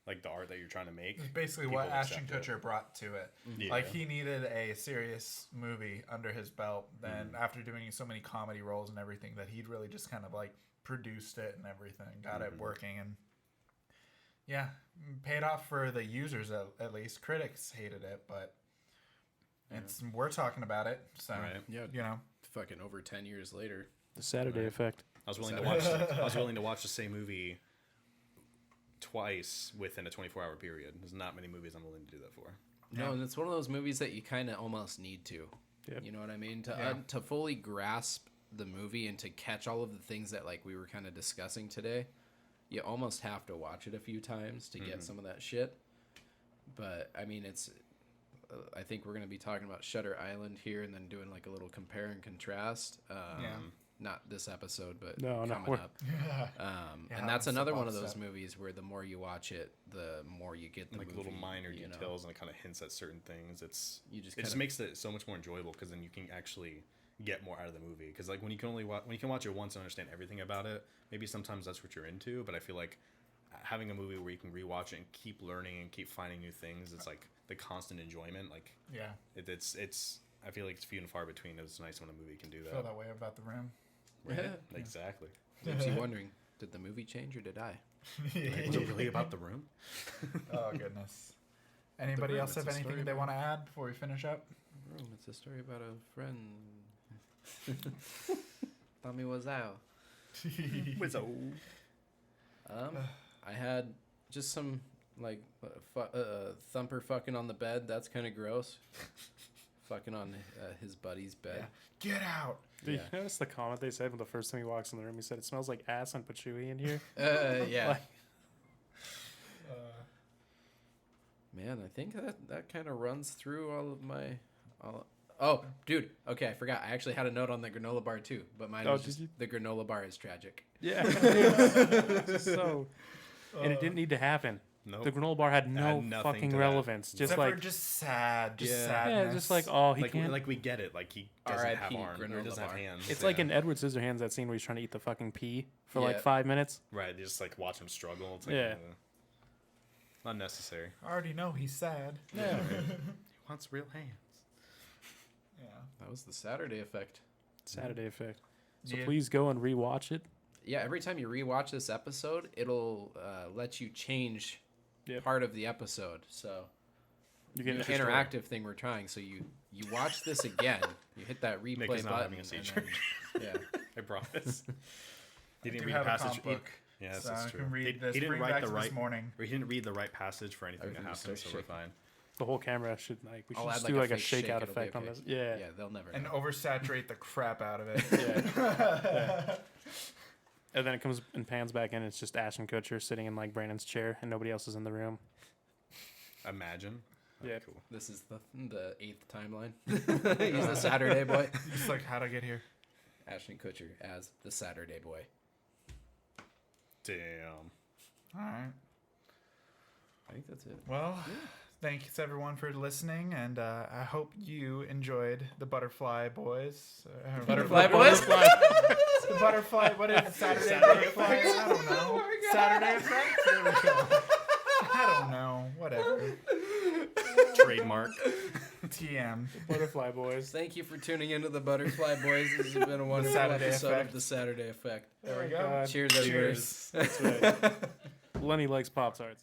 like the art that you're trying to make, it's basically people what will Ashton accept it. Kutcher brought to it. Yeah. Like he needed a serious movie under his belt. Then after doing so many comedy roles and everything, that he'd really just kind of like produced it and everything, got it working, and yeah, paid off for the users at least. Critics hated it, but we're talking about it, so Right. Yeah. you know. Fucking over 10 years later. The Saturday effect. I was willing to watch. I was willing to watch the same movie twice within a 24-hour period. There's not many movies I'm willing to do that for. No, and it's one of those movies that you kind of almost need to. Yep. You know what I mean? To fully grasp the movie and to catch all of the things that like we were kind of discussing today, you almost have to watch it a few times to get some of that shit. But I mean, it's. I think we're gonna be talking about Shutter Island here, and then doing like a little compare and contrast. Not this episode, but coming up. And that's another one of those movies where the more you watch it, the more you get the Like movie, little minor you know? details, and it kind of hints at certain things. It just just makes it so much more enjoyable, because then you can actually get more out of the movie. Because like when you can watch it once and understand everything about it, maybe sometimes that's what you're into. But I feel like having a movie where you can rewatch it and keep learning and keep finding new things, it's like the constant enjoyment. Like it's I feel like it's few and far between. It's nice when a movie can do Feel that. that way about The Room. Right? Exactly. Leaves you wondering, did the movie change or did I? Was it really about The Room? Oh goodness. Anybody room, else have it's a story anything they about- want to add before we finish up? Room. It's a story about a friend. Tommy was out. Wizzo. I had just some like thumper fucking on the bed. That's kind of gross. Fucking on his buddy's bed. Yeah. Get out. Did Yeah. you notice the comment they said when the first time he walks in the room? He said, "It smells like ass and patchouli in here." Yeah. Like- Man, I think that kind of runs through all of my. Oh, dude. Okay, I forgot. I actually had a note on the granola bar too, but mine was did just you? the granola bar is tragic. Yeah. So, and it didn't need to happen. Nope. The granola bar had no nothing fucking to that. relevance. Just Except like, for just sad. Just Yeah. sadness. yeah, just like, oh, he Like, can't. like we get it. Like he doesn't R.I.P. have arms or granola doesn't have bar. hands. It's like Yeah. in Edward Scissorhands, that scene where he's trying to eat the fucking pea for Yeah. like 5 minutes. Right. You just like watch him struggle. It's like, Yeah. unnecessary. I already know he's sad. Yeah. He wants real hands. Yeah. That was the Saturday effect. Saturday effect. So Yeah. please go and rewatch it. Yeah, every time you rewatch this episode, it'll let you change Yep. part of the episode. So You new get interactive thing we're trying. So you watch this again. You hit that replay Nick is not button. having a and seizure. then- yeah. I promise. He I didn't do read have the a passage. comic book. Yes, so that's I true. can read He this. didn't Bring write back the to right. this morning. Or he didn't read the right passage for anything to Everything happen, starts so we're shaking. fine. the whole camera should like we should I'll just add do like a fake shake, shakeout it'll be effect on okay. this. Yeah. Yeah, they'll never And know. oversaturate the crap out of it. Yeah. And then it comes and pans back in. It's just Ashton Kutcher sitting in like Brandon's chair, and nobody else is in the room. Imagine. Yeah. Cool. This is the 8th timeline. He's the Saturday boy. Just like, how'd I get here? Ashton Kutcher as the Saturday boy. Damn. All right. I think that's it. Well, thanks everyone for listening, and I hope you enjoyed the Butterfly Boys. Butterfly Boys? The Butterfly, what is it? Saturday Butterfly? I don't know. Saturday Effect? There we go. I don't know. Whatever. Trademark. TM. Butterfly Boys. Thank you for tuning into the Butterfly Boys. This has been a wonderful Saturday episode Effect. of the Saturday Effect. There we Oh, go. God. Cheers, everybody. Cheers. That's right. Lenny likes Pop-Tarts.